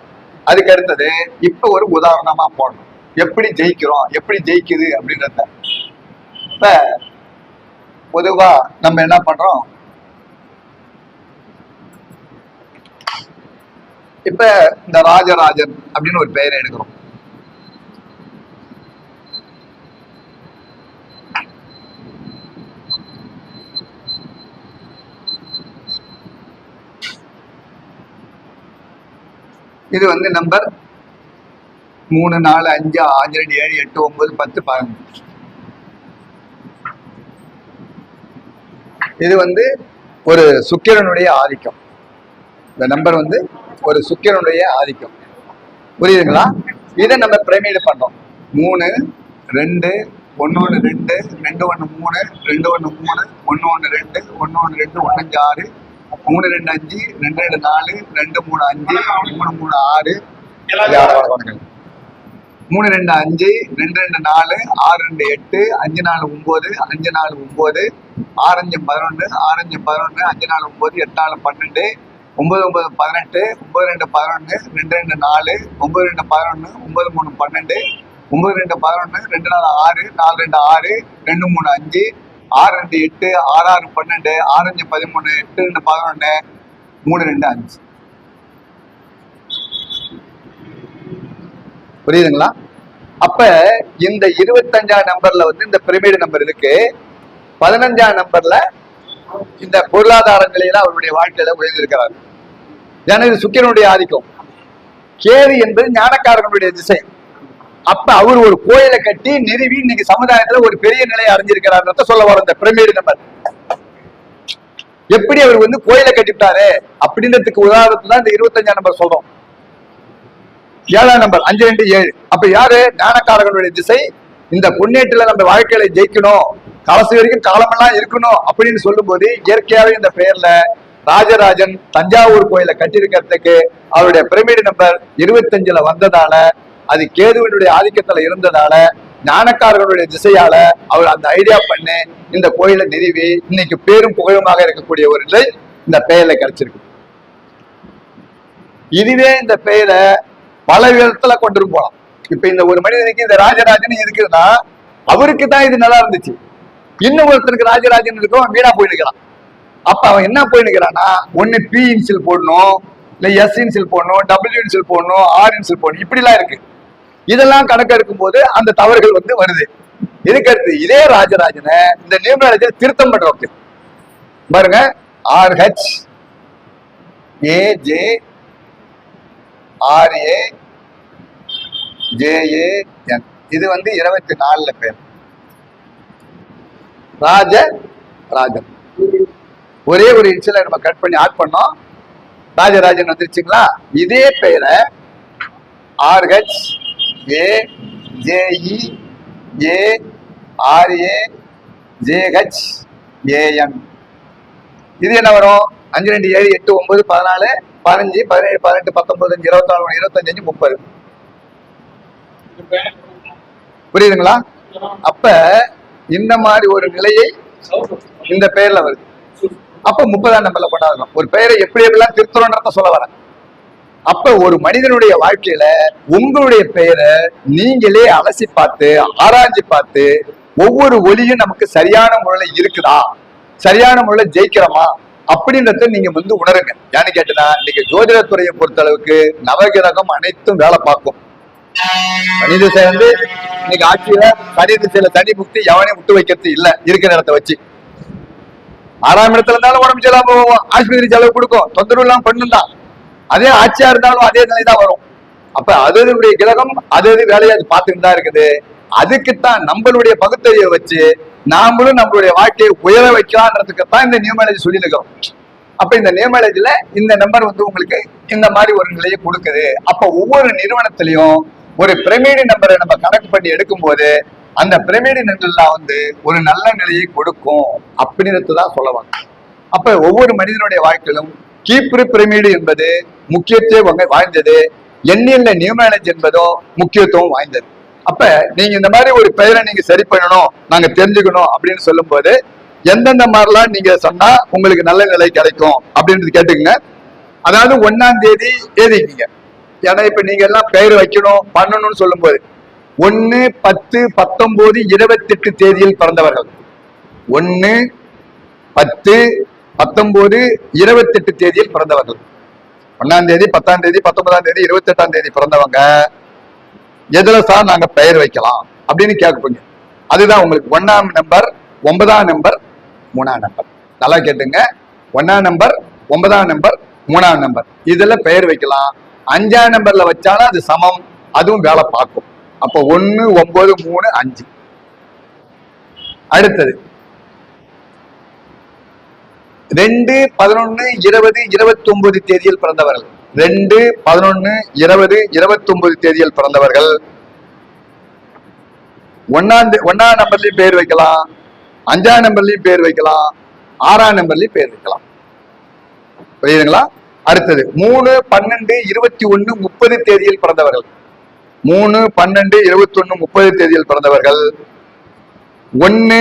அதுக்கு அடுத்தது இப்ப ஒரு உதாரணமா போடணும், எப்படி ஜெயிக்கிறோம், எப்படி ஜெயிக்குது அப்படின்றத. இப்ப பொதுவா நம்ம என்ன பண்றோம், இப்ப இந்த ராஜராஜன் அப்படின்னு ஒரு பெயரை எடுக்கிறோம். இது நம்பர் 3 4 5 6 2 7 8 9 10 15. இது ஒரு சுக்கிரனுடைய ஆதிக்கம். இந்த நம்பர் ஒரு சுக்கிரனுடைய ஆதிக்கம். புரியுதுங்களா? இதை நம்ம பிரமிடு பண்றோம். 3 2 1 1 2 2 1 3 2 1 3 1 1 2 1 1 2 1 5 6 3 2 5 2 2 4 2 3 5 3 3 6 3 2 5 2 2 4 6 2 8 5 4 9 5 4 9 6 5 11 6 5 11 5 4 9 8 4 12 9 9 18 9 2 11 2 2 4 9 2 11 9 3 12 9 2 11 2 4 6 4 2 6 2 3 5 6 2 8 6 6 12 6 5 13 8 2 11 3 2 5. புரியுதுங்களா? அப்ப இந்த 25ஆம் நம்பர்ல இந்த பிரமிடு நம்பர் இருக்கு. 15ஆம் நம்பர்ல இந்த பொருளாதார நிலையில அவருடைய வாழ்க்கையில உயர்ந்திருக்கிறார். ஏன்னா இது சுக்கிரனுடைய ஆதிக்கம். கேது என்பது ஞானக்காரர்களுடைய திசை. அப்ப அவர் ஒரு கோயிலை கட்டி நிறுவி இன்னைக்கு சமுதாயத்துல ஒரு பெரிய நிலையை அடைஞ்சிருக்கிறார் சொல்ல வர இந்த பிரமிடு நம்பர். எப்படி அவர் வந்து கோயிலை கட்டிவிட்டாரு அப்படின்றதுக்கு உதாரணத்துல தான் இந்த 25ஆம் நம்பர் சொல்றோம். 7ஆம் நம்பர் 527. அப்ப யாரு? ஞானக்காரர்களுடைய திசை. இந்த புண்ணியத்துல நம்ம வாழ்க்கையில ஜெயிக்கணும், கடைசி வரைக்கும் காலமெல்லாம் இருக்கணும் அப்படின்னு சொல்லும் போது இயற்கையாவே இந்த பெயர்ல ராஜராஜன் தஞ்சாவூர் கோயிலை கட்டியிருக்கிறதுக்கு அவருடைய பிரமிடு நம்பர் 25ல வந்ததால, அது கேதுவினுடைய ஆதிக்கத்துல இருந்ததால, ஞானக்காரர்களுடைய திசையால அவர் அந்த ஐடியா பண்ணி இந்த கோயிலை நிறுவி இன்னைக்கு பேரும் புகழுமாக இருக்கக்கூடிய ஒரு நிலை இந்த பெயர்ல கிடைச்சிருக்கு. இதுவே இந்த பெயரை பல விதத்துல கொண்டு போலாம். இப்ப இந்த ஒரு மனிதனுக்கு இந்த ராஜராஜன் இருக்குதுன்னா அவருக்கு தான் இது நல்லா இருந்துச்சு. இன்னும் ஒருத்தருக்கு ராஜராஜன் இருக்கும், வீணா போயிருக்கிறான். அப்ப அவன் என்ன போயிருக்கிறான்னா, ஒண்ணு பி இன்சில் போடணும், இல்ல எஸ் இன்சில் போடணும், டபிள்யூ இன்சில் போடணும், ஆர் இன்சில் போடணும், இப்படி எல்லாம் இருக்கு. இதெல்லாம் கணக்கு எடுக்கும் போது அந்த தவறுகள் வந்து வருது. இதுக்கடுத்து இதே ராஜராஜனை இந்த நியூமராலஜியில் திருத்தம் பண்றோம் பாருங்க. RH AJ RA JAN இது வந்து 24 பேர். ராஜன் ஒரே ஒரு இன்சில நம்ம கட் பண்ணி ஆட் பண்ணோம், ராஜராஜன் வந்துருச்சுங்களா. இதே பெயரை RH AJE ARA JH AN இது என்ன வரும்? 5 2 7 8 9 14 15 17 18 19 24 25 30. புரியுதுங்களா? அப்ப இந்த மாதிரி ஒரு நிலையை இந்த பெயர்ல வருது. அப்ப 30ஆம் நம்பர்ல கொண்டாடணும். ஒரு பெயரை எப்படி எப்படிலாம் திருத்தணும்ன்றத சொல்ல வரேன். அப்ப ஒரு மனிதனுடைய வாழ்க்கையில உங்களுடைய பெயரை நீங்களே அலசி பார்த்து ஆராய்ச்சி பார்த்து ஒவ்வொரு ஒலியும் நமக்கு சரியான முறையில இருக்குதா, சரியான முறையில ஜெயிக்கிறோமா அப்படின்றத நீங்க வந்து உணருங்க. ஏன்னு கேட்டனா, இன்னைக்கு ஜோதிடத்துறையை பொறுத்த அளவுக்கு நவகிரகம் அனைத்தும் வேலை பார்க்கும். சனி திசை வந்து இன்னைக்கு ஆட்சியில சனி திசையில தனி முக்தி எவனையும் விட்டு வைக்கிறது இல்ல. இருக்கிற இடத்த வச்சு 6ஆம் இடத்துல இருந்தாலும் உடம்பு செலவு போவோம், ஆஸ்பத்திரி செலவு கொடுக்கும், தொந்தரவு எல்லாம் பண்ணுதான். அதே ஆட்சியா இருந்தாலும் அதே நிலைதான் வரும். அப்ப அதனுடைய கிரகம் அது வேலையை அது பார்த்துட்டு தான் இருக்குது. அதுக்குத்தான் நம்மளுடைய பகுத்தறிவை வச்சு நாமளும் நம்மளுடைய வாழ்க்கையை உயர வைக்கலான்றதுக்குத்தான் இந்த நியூமராலஜி சொல்லி இருக்கிறோம். அப்ப இந்த நியூமராலஜில இந்த நம்பர் வந்து உங்களுக்கு இந்த மாதிரி ஒரு நிலையை கொடுக்குது. அப்ப ஒவ்வொரு நிறுவனத்திலையும் ஒரு பிரமிடு நம்பரை நம்ம கனெக்ட் பண்ணி எடுக்கும் போது அந்த பிரமிடு நம்பர்லாம் வந்து ஒரு நல்ல நிலையை கொடுக்கும் அப்படின்றதுதான் சொல்லுவாங்க. அப்ப ஒவ்வொரு மனிதனுடைய வாழ்க்கையிலும் கீப்ரு பிரமிடு என்பது முக்கியத்துவம் வாய்ந்தது, எண்ணியல்ல நியூமராலஜி என்பதோ முக்கியத்துவம் வாய்ந்தது. அப்ப நீங்க இந்த மாதிரி ஒரு பெயரை நீங்க சரி பண்ணணும், நாங்க தெரிஞ்சுக்கணும் அப்படின்னு சொல்லும் போது எந்தெந்த மாதிரிலாம் நீங்க சொன்னா உங்களுக்கு நல்ல நிலை கிடைக்கும் அப்படின்றது கேட்டுக்கங்க. அதாவது 1ஆம் தேதி எழுதிக்கீங்க. ஏன்னா இப்ப நீங்க எல்லாம் பெயர் வைக்கணும் பண்ணணும்னு சொல்லும் போது 1 10 19 28 தேதியில் பிறந்தவர்கள், 1 10 19 28 தேதியில் பிறந்தவர்கள், 1ஆம் தேதி 10ஆம் தேதி 19ஆம் தேதி 28ஆம் தேதி பிறந்தவங்க எதுல சார் நாங்க பெயர் வைக்கலாம் அப்படின்னு கேட்பீங்க. அதுதான் உங்களுக்கு 1ஆம் நம்பர், 9ஆம் நம்பர், 3ஆம் நம்பர். நல்லா கேட்டுங்க. 1ஆம் நம்பர், 9ஆம் நம்பர், 3ஆம் நம்பர் இதுல பெயர் வைக்கலாம். 5ஆம் நம்பர்ல வச்சாலும் அது சமம், அதுவும் வேலை பார்க்கும். அப்ப 1 9 3 5. அடுத்தது 2 11 20 29 தேதியில் பிறந்தவர்கள், 2 11 20 29 தேதியில் பிறந்தவர்கள் 1ஆம் நம்பர்லயும் பேர் வைக்கலாம், 5ஆம் நம்பர்லயும் பேர் வைக்கலாம், 6ஆம் நம்பர்லயும் பேர் வைக்கலாம். புரியுதுங்களா? அடுத்தது 3 12 21 30 தேதியில் பிறந்தவர்கள், 3 12 21 30 தேதியில் பிறந்தவர்கள் 1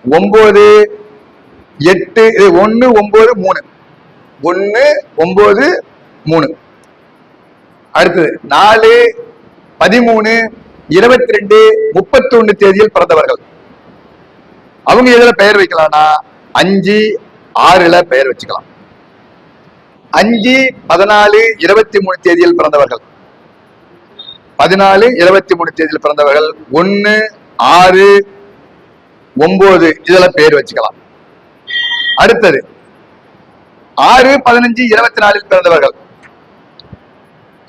9 8 1 9 3 1 9 3. அடுத்தது 4 13 22 31 தேதியில் பிறந்தவர்கள். அவங்க எதுல பெயர் வைக்கலாம்னா 5 6ல பெயர் வச்சுக்கலாம். 5 14 23 தேதியில் பிறந்தவர்கள், 14 23 தேதியில் பிறந்தவர்கள் 1 6 9 இதுல பெயர் வச்சுக்கலாம். அடுத்தது 6 15 24 பிறந்தவர்கள்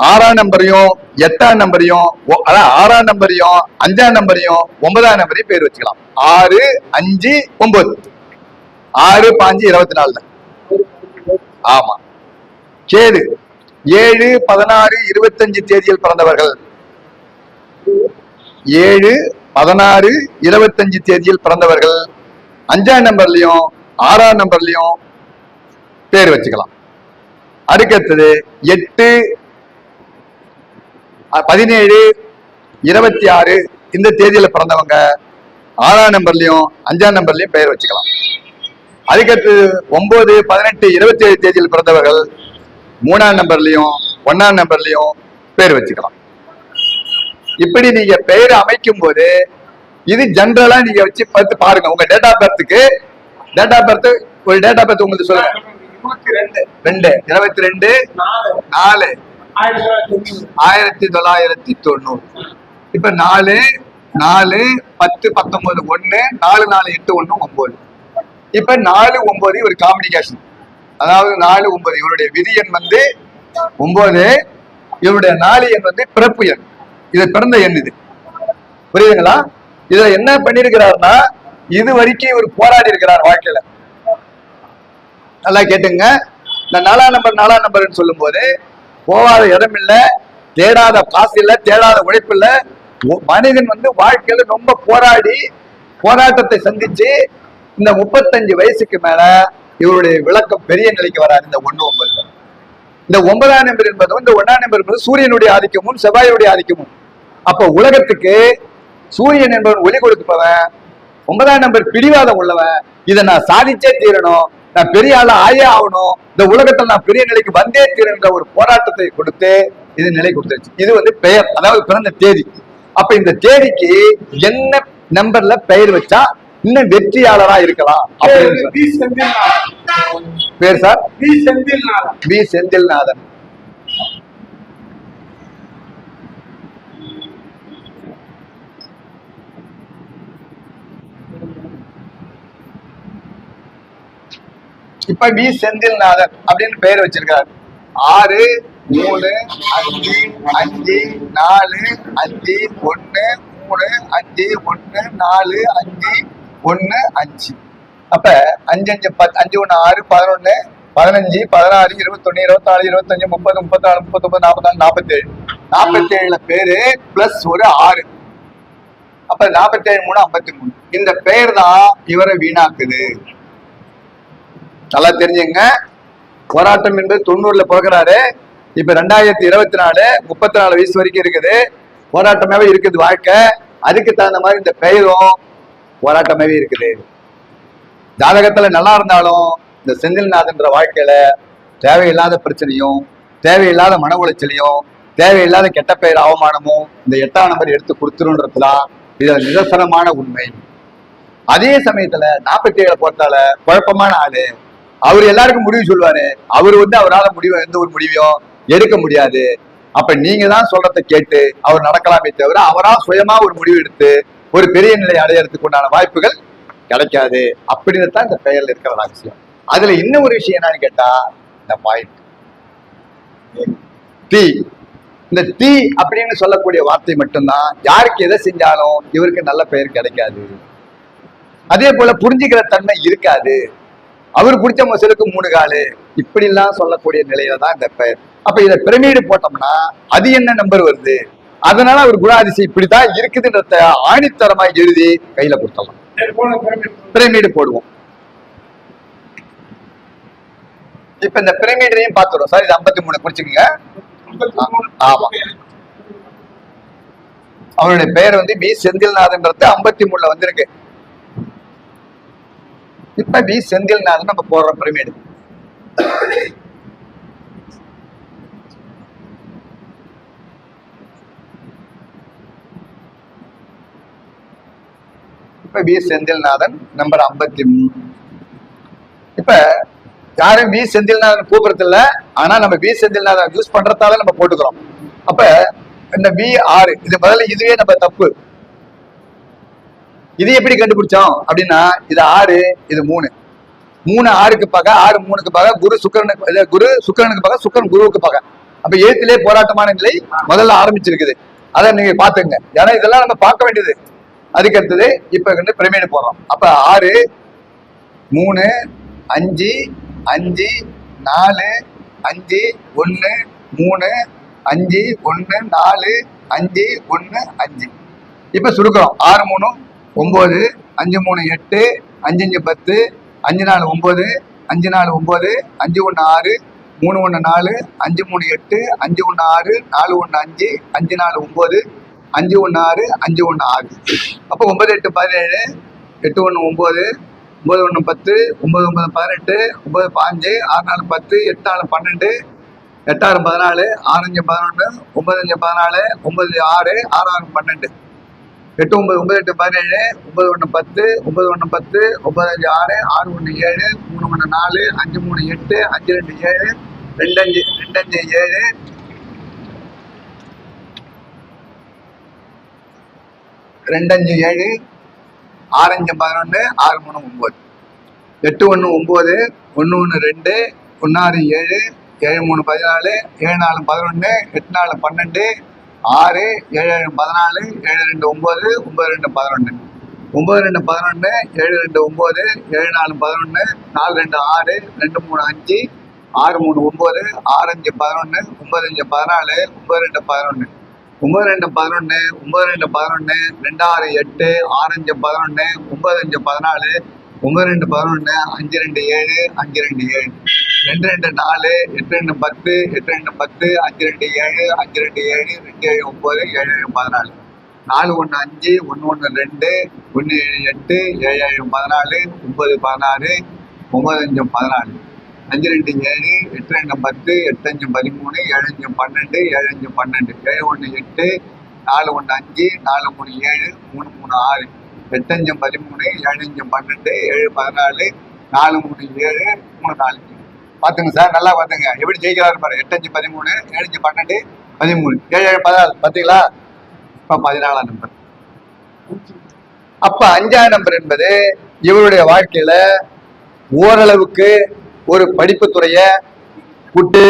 6ஆம் நம்பரையும் 8ஆம் நம்பரையும் அதான் 6ஆம் நம்பரையும் 5ஆம் நம்பரையும் 9ஆம் நம்பரையும் பேர் வச்சுக்கலாம். 6, 5, 9. 6, 5, 24 தான். ஆமா. கேது 7, 16, 25 தேதியில் பிறந்தவர்கள். 7, 16, 25 தேதியில் பிறந்தவர்கள் 5ஆம் நம்பர்லயும் 6ஆம் நம்பர்லயும் பேர் வச்சுக்கலாம். அடுத்தது 8, 17, 26 இந்த தேதியில பிறந்தவங்க 6ஆம் நம்பர்லயும் 5ஆம் நம்பர்லயும் பெயர் வச்சுக்கலாம். அதுக்கடுத்து 9, 18, 27 தேதியில் பிறந்தவர்கள் 3ஆம் நம்பர்லயும் 1ஆம் நம்பர்லயும் பேர் வச்சுக்கலாம். இப்படி நீங்க பெயர் அமைக்கும் போது இது ஜெனரலா நீங்க வச்சு பார்த்து பாருங்க. உங்க டேட் ஆஃப் பர்த்துக்கு ஒரு டேட் ஆஃப் பர்த் உங்களுக்கு சொல்லுங்க. 22 4 1990. இப்ப 4 4 10 19 1 4 4 8 1 9. இப்ப 4 9 ஒரு காம்பினிகேஷன். அதாவது 4 9 இவருடைய விதி எண் வந்து 9, இவருடைய 4 எண் வந்து பிறப்பு எண். இது பிறந்த எண். இது புரியுதுங்களா? இதுல என்ன பண்ணிருக்கிறாருன்னா இது வரைக்கும் இவர் போராடி இருக்கிறார் வாழ்க்கையில. நல்லா கேட்டுங்க. இந்த 4ஆம் நம்பர் சொல்லும் போது போகாத இடம் இல்ல, தேடாத காசு இல்ல, தேடாத உழைப்பு இல்ல. மனிதன் வந்து வாழ்க்கையில ரொம்ப போராட்டத்தை சந்திச்சு இந்த 35 வயசுக்கு மேல இவருடைய விளக்கம் பெரிய நிலைக்கு வராது. இந்த 1 9. இந்த 9ஆம் நம்பர் என்பதும் இந்த 1ஆம் நம்பர் என்பது சூரியனுடைய ஆதிக்கமும் செவ்வாயுடைய ஆதிக்கமும். அப்ப உலகத்துக்கு சூரியன் என்பவன் ஒளி கொடுப்பவன், 9ஆம் நம்பர் பிடிவாதம் உள்ளவன். இதை நான் சாதிச்சே தீரணும், நான் பெரிய ஆளா ஆயே ஆகணும், இந்த உலகத்தில் நான் பெரிய நிலைக்கு வந்தே தீரன்ற ஒரு போராட்டத்தை கொடுத்து இது நிலை கொடுத்துருச்சு. இது வந்து பெயர், அதாவது பிறந்த தேதி. அப்ப இந்த தேதிக்கு என்ன நம்பர்ல பெயர் வச்சா இன்னும் வெற்றியாளரா இருக்கலாம் அப்படின்னு பேர் சார் பி செந்தில்நாதன். இப்ப பி செந்தில்நாதன் அப்படின்னு பெயர் வச்சிருக்காரு. 6 3 5 5 4 5 1 3 5 1 4 5 1 5. அப்ப 5 5 10 5 1 6 11 15 16 21 24 25 30 34 39 44 47 பேரு பிளஸ் ஒரு 6. அப்ப 47 3 53. இந்த பெயர் தான் இவரை வீணாக்குது. நல்லா தெரிஞ்சுங்க. போராட்டம் என்பது 90ல பிறகுறாரு. இப்ப 2024 34 வயசு வரைக்கும் இருக்குது. போராட்டமாவே இருக்குது வாழ்க்கை. அதுக்கு தகுந்த மாதிரி இந்த பெயரும் போராட்டமாவே இருக்குது. ஜாதகத்துல நல்லா இருந்தாலும் இந்த செந்தில்நாதன்ற வாழ்க்கையில தேவையில்லாத பிரச்சனையும், தேவையில்லாத மன உளைச்சலையும், தேவையில்லாத கெட்ட பெயர் அவமானமும் இந்த 8ஆம் நம்பர் எடுத்து கொடுத்துருன்றதுதான் இதுல நிதர்சனமான உண்மை. அதே சமயத்துல 47 பொறுத்தால குழப்பமான ஆளு. அவர் எல்லாருக்கும் முடிவு சொல்லுவாரு. அவர் வந்து அவரால் எந்த ஒரு முடிவையும் எடுக்க முடியாது. அப்ப நீங்க தான் சொல்றதை கேட்டு அவர் நடக்கலாமே தவிர அவரால் சுயமா ஒரு முடிவு எடுத்து ஒரு பெரிய நிலை அடையறதுக்கு உண்டான வாய்ப்புகள் கிடைக்காது. அப்படின்னு தான் இந்த பெயர்ல இருக்கிற ரகசியம். அதுல இன்னும் ஒரு விஷயம் என்னன்னு கேட்டா இந்த பாயிண்ட் தீ. இந்த தீ அப்படின்னு சொல்லக்கூடிய வார்த்தை மட்டும்தான் யாருக்கு எதை செஞ்சாலும் இவருக்கு நல்ல பெயர் கிடைக்காது. அதே போல புரிஞ்சுக்கிற தன்மை இருக்காது. அவர் பிடிச்ச மசலுக்கு 3 காலு இப்படி எல்லாம் சொல்லக்கூடிய நிலையில தான் இந்த பெயர். அப்ப இதை பிரமிடு போட்டோம்னா அது என்ன நம்பர் வருது, அதனால அவர் குணாதிசயம் இப்படித்தான் இருக்குதுன்றத ஆணித்தரமா எழுதி கையில கொடுத்தலாம். பிரமிடு போடுவோம். இப்ப இந்த பிரமிடையும் பார்த்துடும் சார். இது 53 குறிச்சுக்கங்க. ஆமா, அவருடைய பெயர் வந்து பி செந்தில்நாதன்றது 53ல வந்திருக்கு. இப்ப பி செந்தில்நாதன் நம்ம போடுற பிரமிடு. இப்ப பி செந்தில்நாதன் நம்பர் 53. இப்ப யாரும் பி செந்தில்நாதன் கூப்பிடுறது இல்ல, ஆனா நம்ம பி செந்தில்நாதன் யூஸ் பண்றதால நம்ம போட்டுக்கிறோம். அப்ப இந்த B6 இது பதில இதுவே நம்ம தப்பு. இது எப்படி கண்டுபிடிச்சோம் அப்படின்னா இது 6 இது 3 3 6க்கு பக 6 3க்கு பக குரு சுக்கிரனுக்கு பக சுக்கிரன் குருவுக்கு பக. அப்ப எழுத்திலே போராட்டமான நிலை முதல்ல ஆரம்பிச்சிருக்குது. அதை நீங்க பாத்துங்க. ஏன்னா இதெல்லாம் நம்ம பார்க்க வேண்டியது. அதுக்கு அடுத்தது இப்ப வந்து பிரமிடு போடுறோம். அப்ப 6 3 5 5 4 5 1 3 5 1 4 5 1 5. இப்ப சுருக்கிறோம். 6 3 9 5 3 8 5 5 10 5 4 9 5 4 9 5 1 6 3 1 4 5 3 8 5 1 6 4 1 5 5 4 9 5 1 6 5 1 6. அப்போ 9 8 17 8 1 9 9 1 10 9 9 18 9 5 6 4 10 8 4 12 8 6 14 6 5 11 9 5 14 9 6 6 6 12 8 9 9 8 17 9 1 10 9 1 10 9 5 6 6 1 7 3 1 4 5 3 8 5 2 7 2 5 2 5 7 2 5 7 6 5 11 6 3 9 8 1 9 1 1 2 1 6 7 7 3 14 7 4 11 8 4 12 6 7 7 14 7 2 9 9 2 11 9 2 11 7 2 9 7 4 11 4 2 6 2 3 5 6 3 9 6 5 11 9 5 14 9 2 11 9 2 11 9 2 11 2 6 8 6 5 11 9 5 14 9 2 11 5 2 7 5 2 7 2 2 4 8 2 10 8 2 10 5 2 7 5 2 7 2 7 9 7 7 14 4 1 5 1 1 2 1 7 8 7 7 14 9 16 9 5 14 5 2 7 8 2 10 8 5 13 7 5 12 7 5 12 7 1 8 4 1 5 4 3 7 3 3 6 8 5 13 7 5 12 7 14 4 3 7 3 4. பாத்துங்க சார், நல்லா பாத்துங்க எப்படி ஜெயிக்கிறாரு பாரு. 8 5 13 7 5 12 13 7 7 14 பாத்தீங்களா? இப்ப 14ஆம் நம்பர். அப்ப 5ஆம் நம்பர் என்பது இவருடைய வாழ்க்கையில ஓரளவுக்கு ஒரு படிப்பு துறைய விட்டு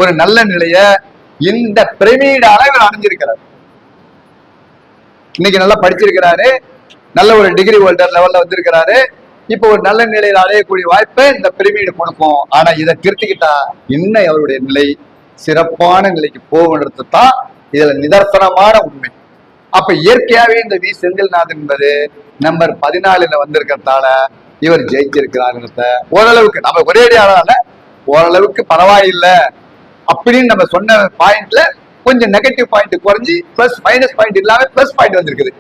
ஒரு நல்ல நிலைய இந்த பிரமிடு அளவில் அடைஞ்சிருக்கிறார். இன்னைக்கு நல்லா படிச்சிருக்கிறாரு, நல்ல ஒரு டிகிரி ஹோல்டர் லெவல்ல வந்திருக்கிறாரு. இப்போ ஒரு நல்ல நிலையில அடையக்கூடிய வாய்ப்பை இந்த பிரமிடு கொடுக்கும். ஆனா இதை திருத்திக்கிட்டா இன்னும் அவருடைய நிலை சிறப்பான நிலைக்கு போகுன்றது தான் இதுல நிதர்சனமான உண்மை. அப்ப இயற்கையாவே இந்த வி செந்தில்நாதன் என்பது நம்பர் 14ல வந்திருக்கிறதால இவர் ஜெயிச்சிருக்கிறாருன்றத ஓரளவுக்கு நம்ம ஒரேடியால ஓரளவுக்கு பரவாயில்லை அப்படின்னு நம்ம சொன்ன பாயிண்ட்ல கொஞ்சம் நெகட்டிவ் பாயிண்ட் குறைஞ்சி பிளஸ் மைனஸ் பாயிண்ட் இல்லாம பிளஸ் பாயிண்ட் வந்திருக்குது.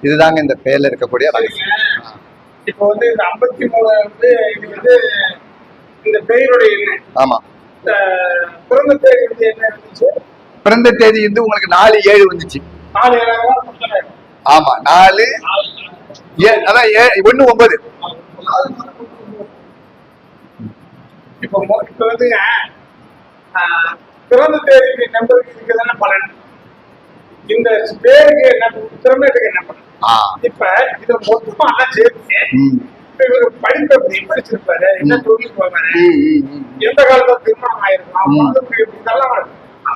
இதுதாங்க இந்த பேர்ல இருக்கக்கூடிய ரகசியம். இப்போ வந்து இந்த 53 வந்து இது வந்து இந்த பெயருடைய எண்ணெய். ஆமா, பிறந்த தேதி வந்து என்ன இருந்துச்சு? பிறந்த தேதி வந்து உங்களுக்கு 4/7 வந்துச்சு. 4/7. ஆமா, 4 அதான் 1 9. இப்போ வந்துங்க பிறந்த தேதிக்கு நம்பருக்கு இதுக்கு தானே பலன். இந்த பேருக்கு என்ன திறமைக்கு என்ன பலன்? இப்ப இத மொத்தமா எல்லாம் சேர்த்து இவர் படிப்பை எப்படி படிச்சிருப்பாரு, என்ன தொழில் போவாரு, எந்த காலத்துல திருமணம் ஆயிருக்கலாம்,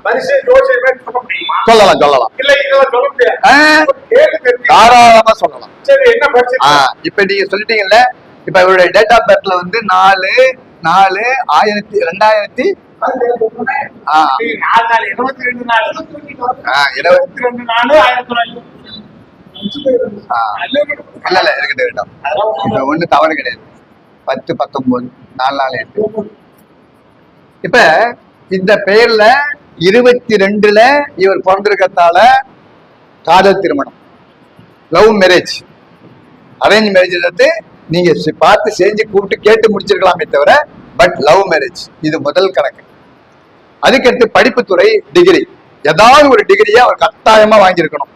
வரிசை ஜோசியமே சொல்ல முடியுமா? சொல்லலாம் சொல்லலாம். இல்ல இதெல்லாம் சொல்ல முடியாது, தாராளமா சொல்லலாம். சரி, என்ன படிச்சிருக்கீங்க? இப்ப நீங்க சொல்லிட்டீங்கல்ல, இப்ப இவருடைய டேட் ஆஃப் பர்த்ல வந்து 4/4/2000 ஒண்ணு தவறு கிடையாது. 10 19 4 4 8. இப்ப இந்த பெயர்ல 22ல இவர் பிறந்திருக்கிறதால காதல் திருமணம், லவ் மேரேஜ், அரேஞ்ச் மேரேஜ் நீங்க பார்த்து செஞ்சு கூப்பிட்டு கேட்டு முடிச்சிருக்கலாமே தவிர, பட் லவ் மேரேஜ் இது முதல் கணக்கு. அதுக்கடுத்து படிப்புத்துறை டிகிரி, ஏதாவது ஒரு டிகிரியை அவர் கட்டாயமா வாங்கியிருக்கணும்.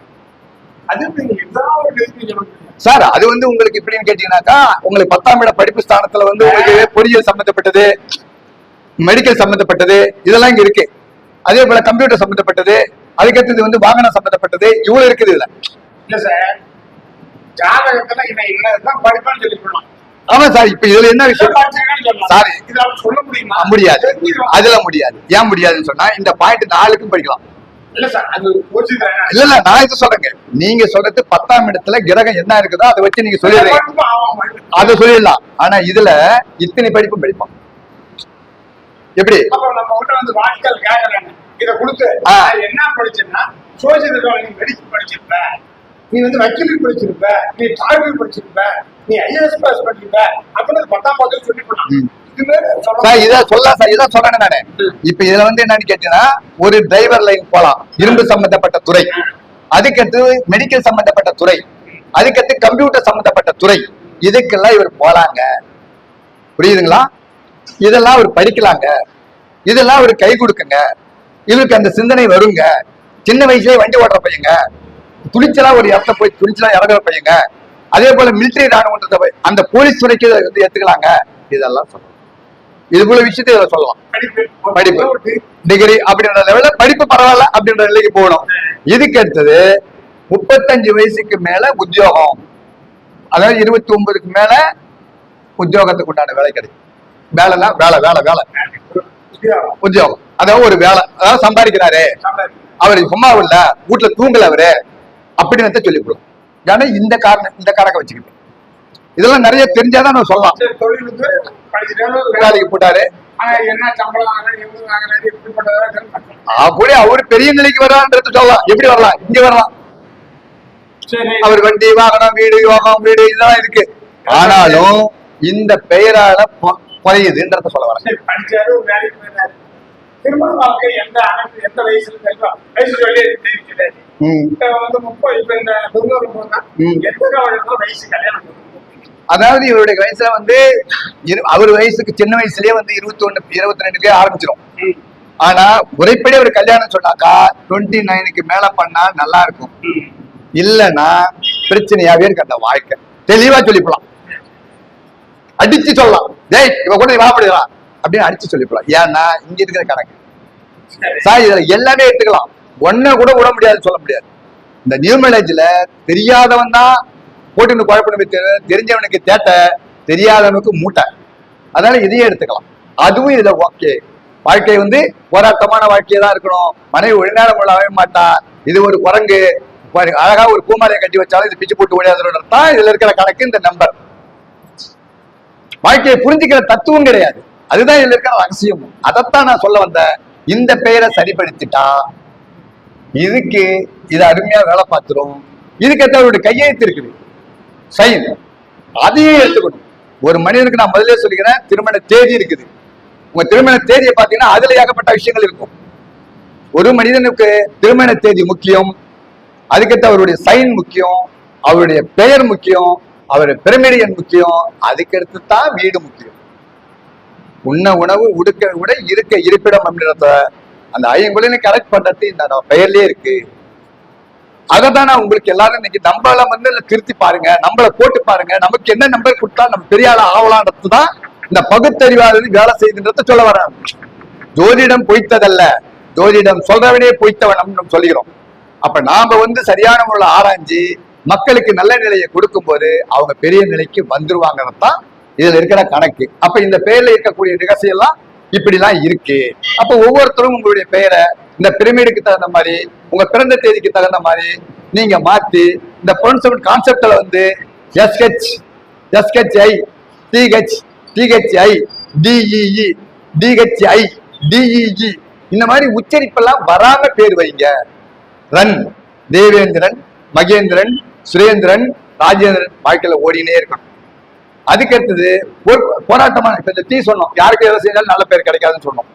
சார் அது வந்து உங்களுக்கு எப்படின்னு கேட்டீங்கன்னாக்கா, உங்களுக்கு 10ஆம் இட படிப்பு ஸ்தானத்துல வந்து உங்களுக்கு பொறியியல் சம்பந்தப்பட்டது, மெடிக்கல் சம்பந்தப்பட்டது இதெல்லாம் இங்க இருக்கு. அதே போல கம்ப்யூட்டர் சம்பந்தப்பட்டது, அதுக்கடுத்தது வந்து வாகனம் சம்பந்தப்பட்டது, இவ்வளவு இருக்குது இதுல. இல்ல சார், ஜாதகத்துல என்னதான் படிப்பான்னு சொல்லிக்கலாம். ஆமா சார், இப்ப இதுல என்ன விஷயம், சாரி சொல்ல முடியுமா? முடியாது, அதுல முடியாது. ஏன் முடியாதுன்னு சொன்னா இந்த பாயிண்ட் 4க்கும் படிக்கலாம். இல்ல சார், அது இல்ல இல்ல, நான் இது சொல்றேங்க. நீங்க சொல்றது 10ஆம் இடத்துல கிரகம் என்ன இருக்குதோ அதை வச்சு நீங்க சொல்லிடுறீங்க, அதை சொல்லிடலாம். ஆனா இதுல இத்தனை படிப்பு படிப்பான். எப்படி நம்ம கிட்ட வந்து வாட்கள் கேட்கறாங்க, இதை கொடுத்து என்ன படிச்சேன்னா சோசியல் நீ மெடிக்கல் படிச்சிருப்ப, நீ வந்து வக்கீலுக்கு படிச்சிருப்ப, நீ டாக்டர் படிச்சிருப்ப, நீ ஐஏஎஸ் பாஸ் பண்ணிருப்ப அப்படின்னு 10ஆம் வகுப்பு சொல்லி போனான். இதான் சொல்றேன் நானு. இப்ப இதுல வந்து என்னன்னு கேட்டீங்கன்னா, ஒரு டிரைவர் லைன் போலாம், இரும்பு சம்பந்தப்பட்ட துறை, அதுக்கடுத்து மெடிக்கல் சம்பந்தப்பட்ட துறை, அதுக்கடுத்து கம்ப்யூட்டர் சம்பந்தப்பட்ட துறை, இதுக்கெல்லாம் இவர் போலாங்க. புரியுதுங்களா? இதெல்லாம் அவர் படிக்கலாங்க, இதெல்லாம் அவர் கை கொடுக்குங்க, இவருக்கு அந்த சிந்தனை வருங்க. சின்ன வயசுலயே வண்டி ஓட்டுற பையங்க, துணிச்சலா ஒரு இடத்த போய் துணிச்சலா இறங்குற பையங்க, அதே போல மிலிட்டரி ராணுவ அந்த போலீஸ் துறைக்கு வந்து எடுத்துக்கலாங்க. இதெல்லாம் சொல்லலாம், இது போல விஷயத்தை இதில் சொல்லலாம். படிப்பு டிகிரி அப்படின்ற லெவல்ல படிப்பு பரவாயில்ல அப்படின்ற நிலைக்கு போகணும். இதுக்கு அடுத்தது 35 வயசுக்கு மேல உத்தியோகம், அதாவது 29க்கு மேல உத்தியோகத்துக்கு உண்டான வேலை கிடைக்கும். வேலைன்னா வேலை வேலை வேலை உத்தியோகம், அதாவது ஒரு வேலை, அதாவது சம்பாதிக்கிறாரு அவரு, சும்மா இல்ல வீட்டுல தூங்கல அவரு அப்படின்னு சொல்லி கொடுக்கும். ஏன்னா இந்த காரக வச்சுக்கிட்டு இதெல்லாம் நிறைய தெரிஞ்சாதான் நம்ம சொல்லலாம். வேலைக்கு போட்டாரு அப்படி அவரு பெரிய நிலைக்கு வர்றான்றது சொல்லலாம். எப்படி வரலாம்? இங்க வரலாம். அவர் வண்டி வாகனம் வீடு யோகம் வீடு இதெல்லாம் இருக்கு. ஆனாலும் இந்த பெயரால குறையுதுன்றத சொல்ல வரேன். திருமண வாழ்க்கை எந்த வயசுல வயசு கல்யாணம். அதாவது இவருடைய வயசுல வந்து அவர் வயசுக்கு சின்ன வயசுலயே வந்து 21 22 ஆரம்பிச்சிடும். ஆனா முறைப்படி அவர் கல்யாணம் சொன்னாக்கா 29க்கு மேல பண்ணா நல்லா இருக்கும். இல்லைன்னா பிரச்சனையாவே இருக்கு அந்த வாழ்க்கை. தெளிவா சொல்லிப்பலாம், அடிச்சு சொல்லலாம். டேய் இவ கூட வாப்படுக்கலாம் அப்படின்னு அடிச்சு சொல்லிப்பலாம். ஏன்னா இங்க இருக்கிற கணக்கு சார், இதுல எல்லாமே எடுத்துக்கலாம். ஒன்ன கூட விட முடியாது, சொல்ல முடியாது. இந்த நியூமராலஜில தெரியாதவன் தான் போட்டு குழப்பம், தெரிஞ்சவனுக்கு தேட்ட, தெரியாதவனுக்கு மூட்டை. அதனால இதையே எடுத்துக்கலாம். அதுவும் இதுல ஓகே. வாழ்க்கை வந்து போராட்டமான வாழ்க்கையை தான் இருக்கணும். மனைவி ஒழுங்கான முறையாவே மாட்டா, இது ஒரு குரங்கு அழகா ஒரு பூமாரியை கட்டி வச்சாலும் இது பிச்சு போட்டு ஓடியாதுன்னு தான் இதுல இருக்கிற கணக்கு. இந்த நம்பர் வாழ்க்கையை புரிஞ்சுக்கிற தத்துவம் கிடையாது. அதுதான் இதுல இருக்கிற ரகசியம். அதைத்தான் நான் சொல்ல வந்தேன். இந்த பெயரை சரிப்படுத்திட்டா இதுக்கு இது அருமையா வேலை பார்த்துரும். இதுக்கேற்ற அவருடைய கையெழுத்து இருக்குது, சைன், அதையும் எடுத்துக்கணும். ஒரு மனிதனுக்கு நான் முதல்ல சொல்லிக்கிறேன், திருமண தேதி இருக்குது. உங்க திருமண தேதியை பார்த்தீங்கன்னா அதுல ஏகப்பட்ட விஷயங்கள் இருக்கும். ஒரு மனிதனுக்கு திருமண தேதி முக்கியம், அதுக்கேற்ற அவருடைய சைன் முக்கியம், அவருடைய பெயர் முக்கியம், அவருடைய பிரமிடியன் முக்கியம், அதுக்கடுத்து தான் வீடு முக்கியம். உண்ண உணவு உடுக்க விட இருக்க இருப்பிடம் அப்படின்றத அந்த ஐயங்குலினை கரெக்ட் பண்றது இந்த பெயர்லயே இருக்கு. அதைதான் நான் உங்களுக்கு எல்லாரும் இன்னைக்கு நம்மள வந்து திருத்தி பாருங்க, நம்மள போட்டு பாருங்க, நமக்கு என்ன நம்பர் கொடுத்தா நம்ம பெரிய ஆள ஆகலான்றதுதான் இந்த பகுத்தறிவாளர் வேலை செய்துன்றத சொல்ல வர. ஜோதிடம் பொய்த்ததல்ல, ஜோதிடம் சொல்றவனே பொய்த்தவன் நம்ம சொல்லிக்கிறோம். அப்ப நாம வந்து சரியான முறையில் ஆராய்ஞ்சு மக்களுக்கு நல்ல நிலையை கொடுக்கும் போது அவங்க பெரிய நிலைக்கு வந்துருவாங்கதான் இதுல இருக்கிற கணக்கு. அப்ப இந்த பெயர்ல இருக்கக்கூடிய ரகசியம் எல்லாம் இப்படிலாம் இருக்கு. அப்ப ஒவ்வொருத்தரும் உங்களுடைய பெயரை இந்த பிரமிடுக்கு தகுந்த மாதிரி, உங்க பிறந்த தேதிக்கு தகுந்த மாதிரி நீங்க மாத்தி இந்த கான்செப்ட்ல வந்து SH, SHI, TH, THI, DEE, DHI, DEG இந்த மாதிரி உச்சரிப்பெல்லாம் வராம பேர் வைங்க. ரன், தேவேந்திரன், மகேந்திரன், சுரேந்திரன், ராஜேந்திரன் வாழ்க்கையில ஓடினே இருக்கணும். அதுக்கு அடுத்தது போராட்டமான இப்ப இந்த சொன்னோம், யாருக்கு எதை செஞ்சாலும் நல்ல பேர் கிடைக்காதுன்னு சொன்னோம்.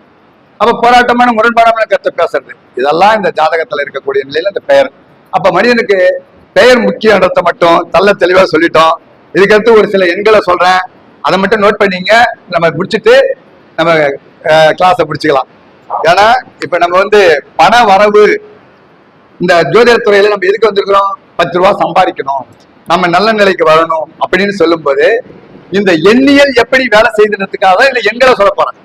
அப்ப போராட்டமான முரண்பாடான கருத்தை பேசுறது, இதெல்லாம் இந்த ஜாதகத்துல இருக்கக்கூடிய நிலையில இந்த பெயர். அப்ப மனிதனுக்கு பெயர் முக்கியன்றத மட்டும் நல்ல தெளிவா சொல்லிட்டோம். இதுக்கடுத்து ஒரு சில எண்களை சொல்றேன், அதை மட்டும் நோட் பண்ணிங்க. நம்ம முடிச்சுட்டு நம்ம கிளாஸை முடிச்சுக்கலாம். ஏன்னா இப்ப நம்ம வந்து பண வரவு இந்த ஜோதிட துறையில நம்ம எதுக்கு வந்திருக்கிறோம்? 10 ரூபா சம்பாதிக்கணும், நம்ம நல்ல நிலைக்கு வரணும் அப்படின்னு சொல்லும் போது இந்த எண்ணியல் எப்படி வேலை செய்துறதுக்காக இந்த எண்களை சொல்ல போறேன்.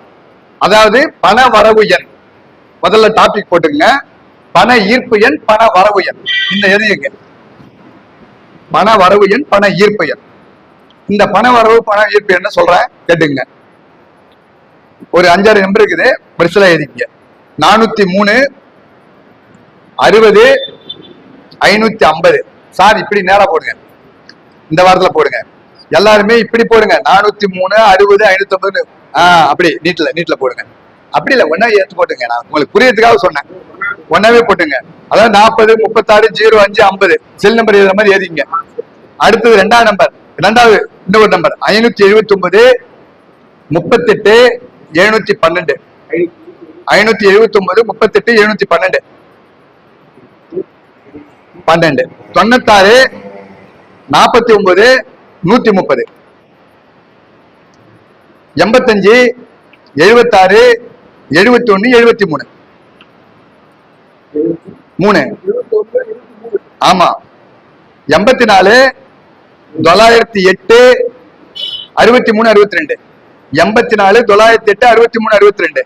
அதாவது பண வரவு எண் முதல்ல டாபிக் போட்டுங்க. பண ஈர்ப்பு எண், பண வரவு எண், இந்த எழுதிங்க. பண வரவு எண், பண ஈர்ப்பு எண். இந்த பண வரவு பண ஈர்ப்பு எண் சொல்றேன், கேட்டுங்க. ஒரு 5-6 நம்பர் இருக்குது, வரிசையா எழுதிங்க. 403 60 550. சார் இப்படி நேரா போடுங்க, இந்த வாரத்துல போடுங்க. எல்லாருமே இப்படி போடுங்க, 403 60 550. அப்படி நீட்ல போடுங்க. அப்படி இல்ல, ஒன்னா எடுத்து போட்டுங்க. நான் உங்களுக்கு புரியறதுக்காக சொன்னேன், ஒன்னாவே போட்டுங்க. அதாவது 40 36 05 50 செல் நம்பர் எழுதுற மாதிரி எழுதிங்க. அடுத்தது ரெண்டாவது நம்பர், இன்னொரு நம்பர் 579 38 712. 579 38 712 12. 96 49 130. 85 76 71 73 3. ஆமா. 84 908 63 62. 84 908 63 62.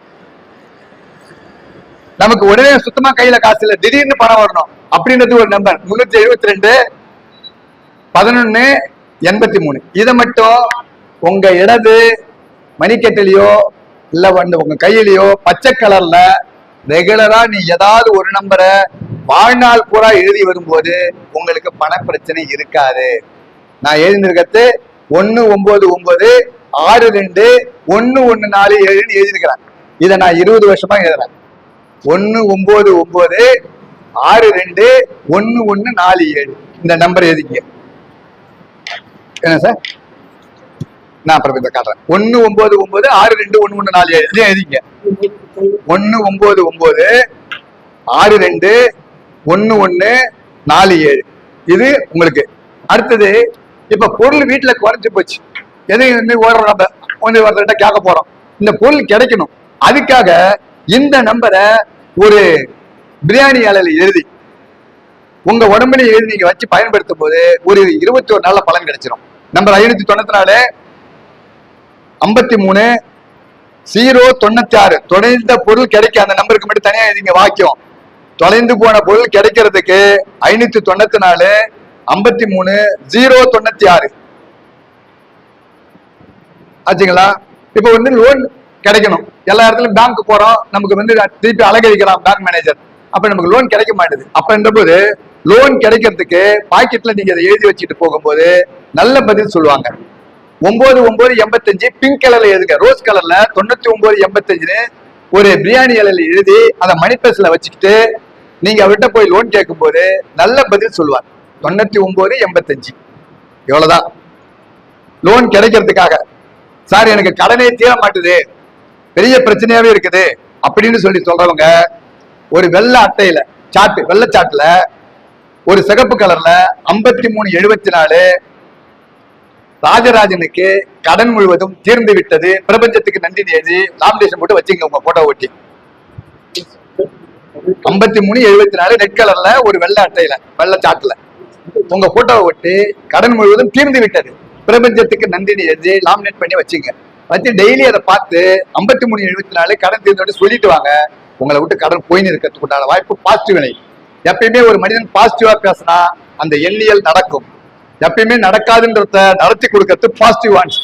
நமக்கு உடனே சுத்தமா கையில காசு இல்ல, திடீர்னு பணம் வரணும் அப்படின்றது ஒரு நம்பர் 372 11 83. இதை மட்டும் உங்க இடது மணிக்கட்டிலையோ இல்ல உங்க கையிலயோ பச்சை கலர்ல ரெகுலரா நீ ஏதாவது ஒரு நம்பரை வாழ்நாள் பூரா எழுதி வரும்போது உங்களுக்கு பண பிரச்சனை இருக்காது. நான் எழுதிருக்கிறது 199 62 1147 எழுதிருக்கிறேன். இதை நான் 20 வருஷமா எழுதுறேன். 199 62 1147 இந்த நம்பர் எழுதிங்க. என்ன சார், நான் அப்புறம் இதை காட்டுறேன். 199 62 1147 இதே எழுதிங்க. 199 62 1147 இது உங்களுக்கு. அடுத்தது, இப்ப பொருள் வீட்டுல குறைஞ்சு போச்சு, எதையும் ஒருத்தர்கிட்ட கேட்க போறோம், இந்த பொருள் கிடைக்கணும். அதுக்காக இந்த நம்பரை ஒரு பிரியாணி இலையில எழுதி உங்க உடம்புல எழுதி நீங்க வச்சு பயன்படுத்தும் போது ஒரு 21 நாள்ல பலன் கிடைச்சிடும். நம்பர் 594 53 096. தொலைந்த பொருள் கிடைக்க அந்த நம்பருக்கு மட்டும் தனியா எழுதிங்க வாக்கியம். தொலைந்து போன பொருள் கிடைக்கிறதுக்கு 594 53 096 ஆச்சுங்களா? இப்ப லோன் கிடைக்கணும். எல்லா இடத்துலயும் பேங்க் போறோம், நமக்கு திருப்பி அலங்கரிக்கலாம் பேங்க் மேனேஜர். அப்ப நமக்கு லோன் கிடைக்க மாட்டேது. அப்ப போது லோன் கிடைக்கிறதுக்கு பாக்கெட்ல நீங்க அதை எழுதி வச்சுட்டு போகும்போது நல்ல பதில் சொல்லுவாங்க. 9985 பிங்க் கலர்ல எழுதுங்க, ரோஸ் கலர்ல 9985 ஒரு பிரியாணி இலையில எழுதி அதை மணிப்பர்ஸ்ல வச்சுக்கிட்டு நீங்க அவர்கிட்ட போய் லோன் கேட்கும் போது நல்ல பதில் சொல்லுவார். 9985 இவ்வளவுதான் லோன் கிடைக்கிறதுக்காக. சார் எனக்கு கடனே தீர மாட்டுது, பெரிய பிரச்சனையாவே இருக்குது அப்படின்னு சொல்றவங்க ஒரு வெள்ளை அட்டையில வெள்ளச்சாட்டுல ஒரு சிகப்பு கலர்ல 5374 ராஜராஜனுக்கு கடன் முழுவதும் தீர்ந்து விட்டது, பிரபஞ்சத்துக்கு நன்றி எழுதி லாமினேஷன் போட்டு வச்சுங்க உங்க போட்டோ ஒட்டி. 5374 ரெட் கலர்ல ஒரு வெள்ளை அட்டையில வெள்ளச்சாட்டுல உங்க போட்டோவை ஒட்டி கடன் முழுவதும் தீர்ந்து விட்டது, பிரபஞ்சத்துக்கு நன்றி எழுதி லாமினேட் பண்ணி வச்சுங்க. வச்சு டெய்லி அதை பார்த்து 5374 கடன் தீர்ந்து சொல்லிட்டு வாங்க. உங்களை விட்டு கடன் போயின்னு இருக்கிறதுக்கு உண்டான வாய்ப்பு பாசிட்டிவ் வினை. எப்பயுமே ஒரு மனிதன் பாசிட்டிவா பேசினா அந்த எண்ணியல் நடக்கும். எப்பயுமே நடக்காதுன்றத நடத்தி கொடுக்கறது பாசிட்டிவ் ஆன்ஸ்.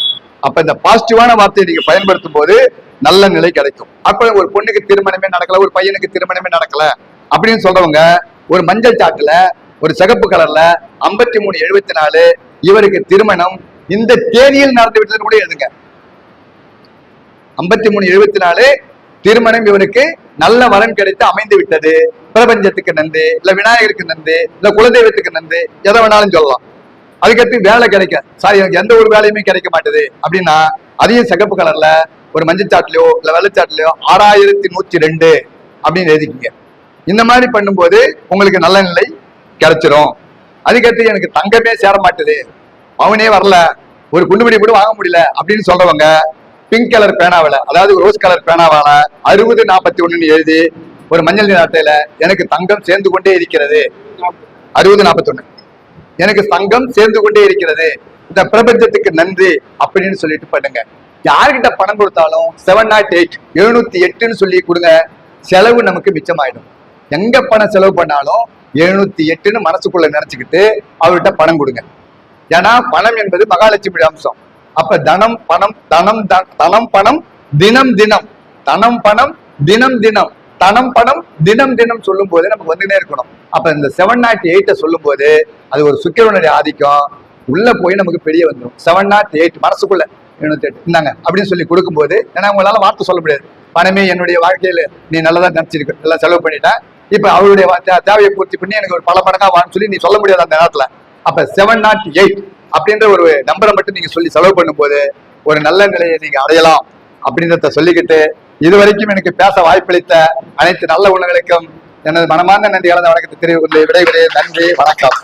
அப்ப இந்த பாசிட்டிவான வார்த்தையை நீங்க பயன்படுத்தும் போது நல்ல நிலை கிடைக்கும். அப்ப ஒரு பொண்ணுக்கு திருமணமே நடக்கல, ஒரு பையனுக்கு திருமணமே நடக்கல அப்படின்னு சொல்றவங்க ஒரு மஞ்சள் சாட்டுல ஒரு சிகப்பு கலர்ல 5374 இவருக்கு திருமணம் இந்த தேதியில் நடந்து விட்டது கூட எழுதுங்க. 5374 திருமணம் இவனுக்கு நல்ல வரன் கிடைத்து அமைந்து விட்டது, பிரபஞ்சத்துக்கு நன்றி, இல்ல விநாயகருக்கு நன்றி, இல்ல குலதெய்வத்துக்கு நன்றி, எதை வேணாலும் சொல்லலாம். அதுக்கடுத்து வேலை கிடைக்க, சாரி எனக்கு எந்த ஒரு வேலையுமே கிடைக்க மாட்டேது அப்படின்னா அதையும் சிகப்பு கலர்ல ஒரு மஞ்சள் சாட்டுலயோ இல்ல வெள்ளச்சாட்டுலயோ 6102 அப்படின்னு எழுதிக்கிங்க. இந்த மாதிரி பண்ணும்போது உங்களுக்கு நல்ல நிலை கிடைச்சிரும். அதுக்கடுத்து எனக்கு தங்கமே சேர மாட்டுது, அவனே வரல, ஒரு குண்டுமணி கூட வாங்க முடியல அப்படின்னு சொல்றவங்க பிங்க் கலர் பேனாவில, அதாவது ரோஸ் கலர் பேனாவால 6041 எழுதி ஒரு மஞ்சள் நிற அட்டையில எனக்கு தங்கம் சேர்ந்து கொண்டே இருக்கிறது, 6041 எனக்கு தங்கம் சேர்ந்து கொண்டே இருக்கிறது, இந்த பிரபஞ்சத்துக்கு நன்றி அப்படின்னு சொல்லிட்டு பண்ணுங்க. யார்கிட்ட பணம் கொடுத்தாலும் 708 708 சொல்லி கொடுங்க, செலவு நமக்கு மிச்சமாயிடும். எங்க பணம் செலவு பண்ணாலும் 708 மனசுக்குள்ள நினைச்சுக்கிட்டு அவர்கிட்ட பணம் கொடுங்க. ஏன்னா பணம் என்பது மகாலட்சுமி அம்சம். அப்ப தனம் பணம் தனம் தனம் பணம் தினம் தினம் தனம் பணம் தினம் தினம் தனம் பணம் தினம் தினம் சொல்லும் போது நமக்கு வந்துட்டே இருக்கணும். அப்ப இந்த 708 சொல்லும் போது அது ஒரு சுக்கிரனுடைய ஆதிக்கம் உள்ள போய் நமக்கு பெரிய வந்துடும். 708 மனசுக்குள்ள 708 இந்தாங்க அப்படின்னு சொல்லி கொடுக்கும்போது, ஏன்னா உங்களால வார்த்தை சொல்ல முடியாது. பணமே என்னுடைய வாழ்க்கையில நீ நல்லதா நினைச்சிருக்க, எல்லாம் செலவு பண்ணிட்டேன், இப்ப அவருடைய தேவையை பூர்த்தி பண்ணி எனக்கு ஒரு பல மடங்கா வான்னு சொல்லி நீ சொல்ல முடியாது அந்த நேரத்துல. அப்ப 708 அப்படின்ற ஒரு நம்பரை மட்டும் நீங்க சொல்லி செலவு பண்ணும்போது ஒரு நல்ல நிலையை நீங்க அடையலாம் அப்படின்றத சொல்லிக்கிட்டு, இதுவரைக்கும் எனக்கு பேச வாய்ப்பளித்த அனைத்து நல்ல உள்ளங்களுக்கும் எனது மனமார்ந்த நன்றி கலந்த வணக்கத்தை தெரிவித்து விடைபெறுகிறேன். நன்றி, வணக்கம்.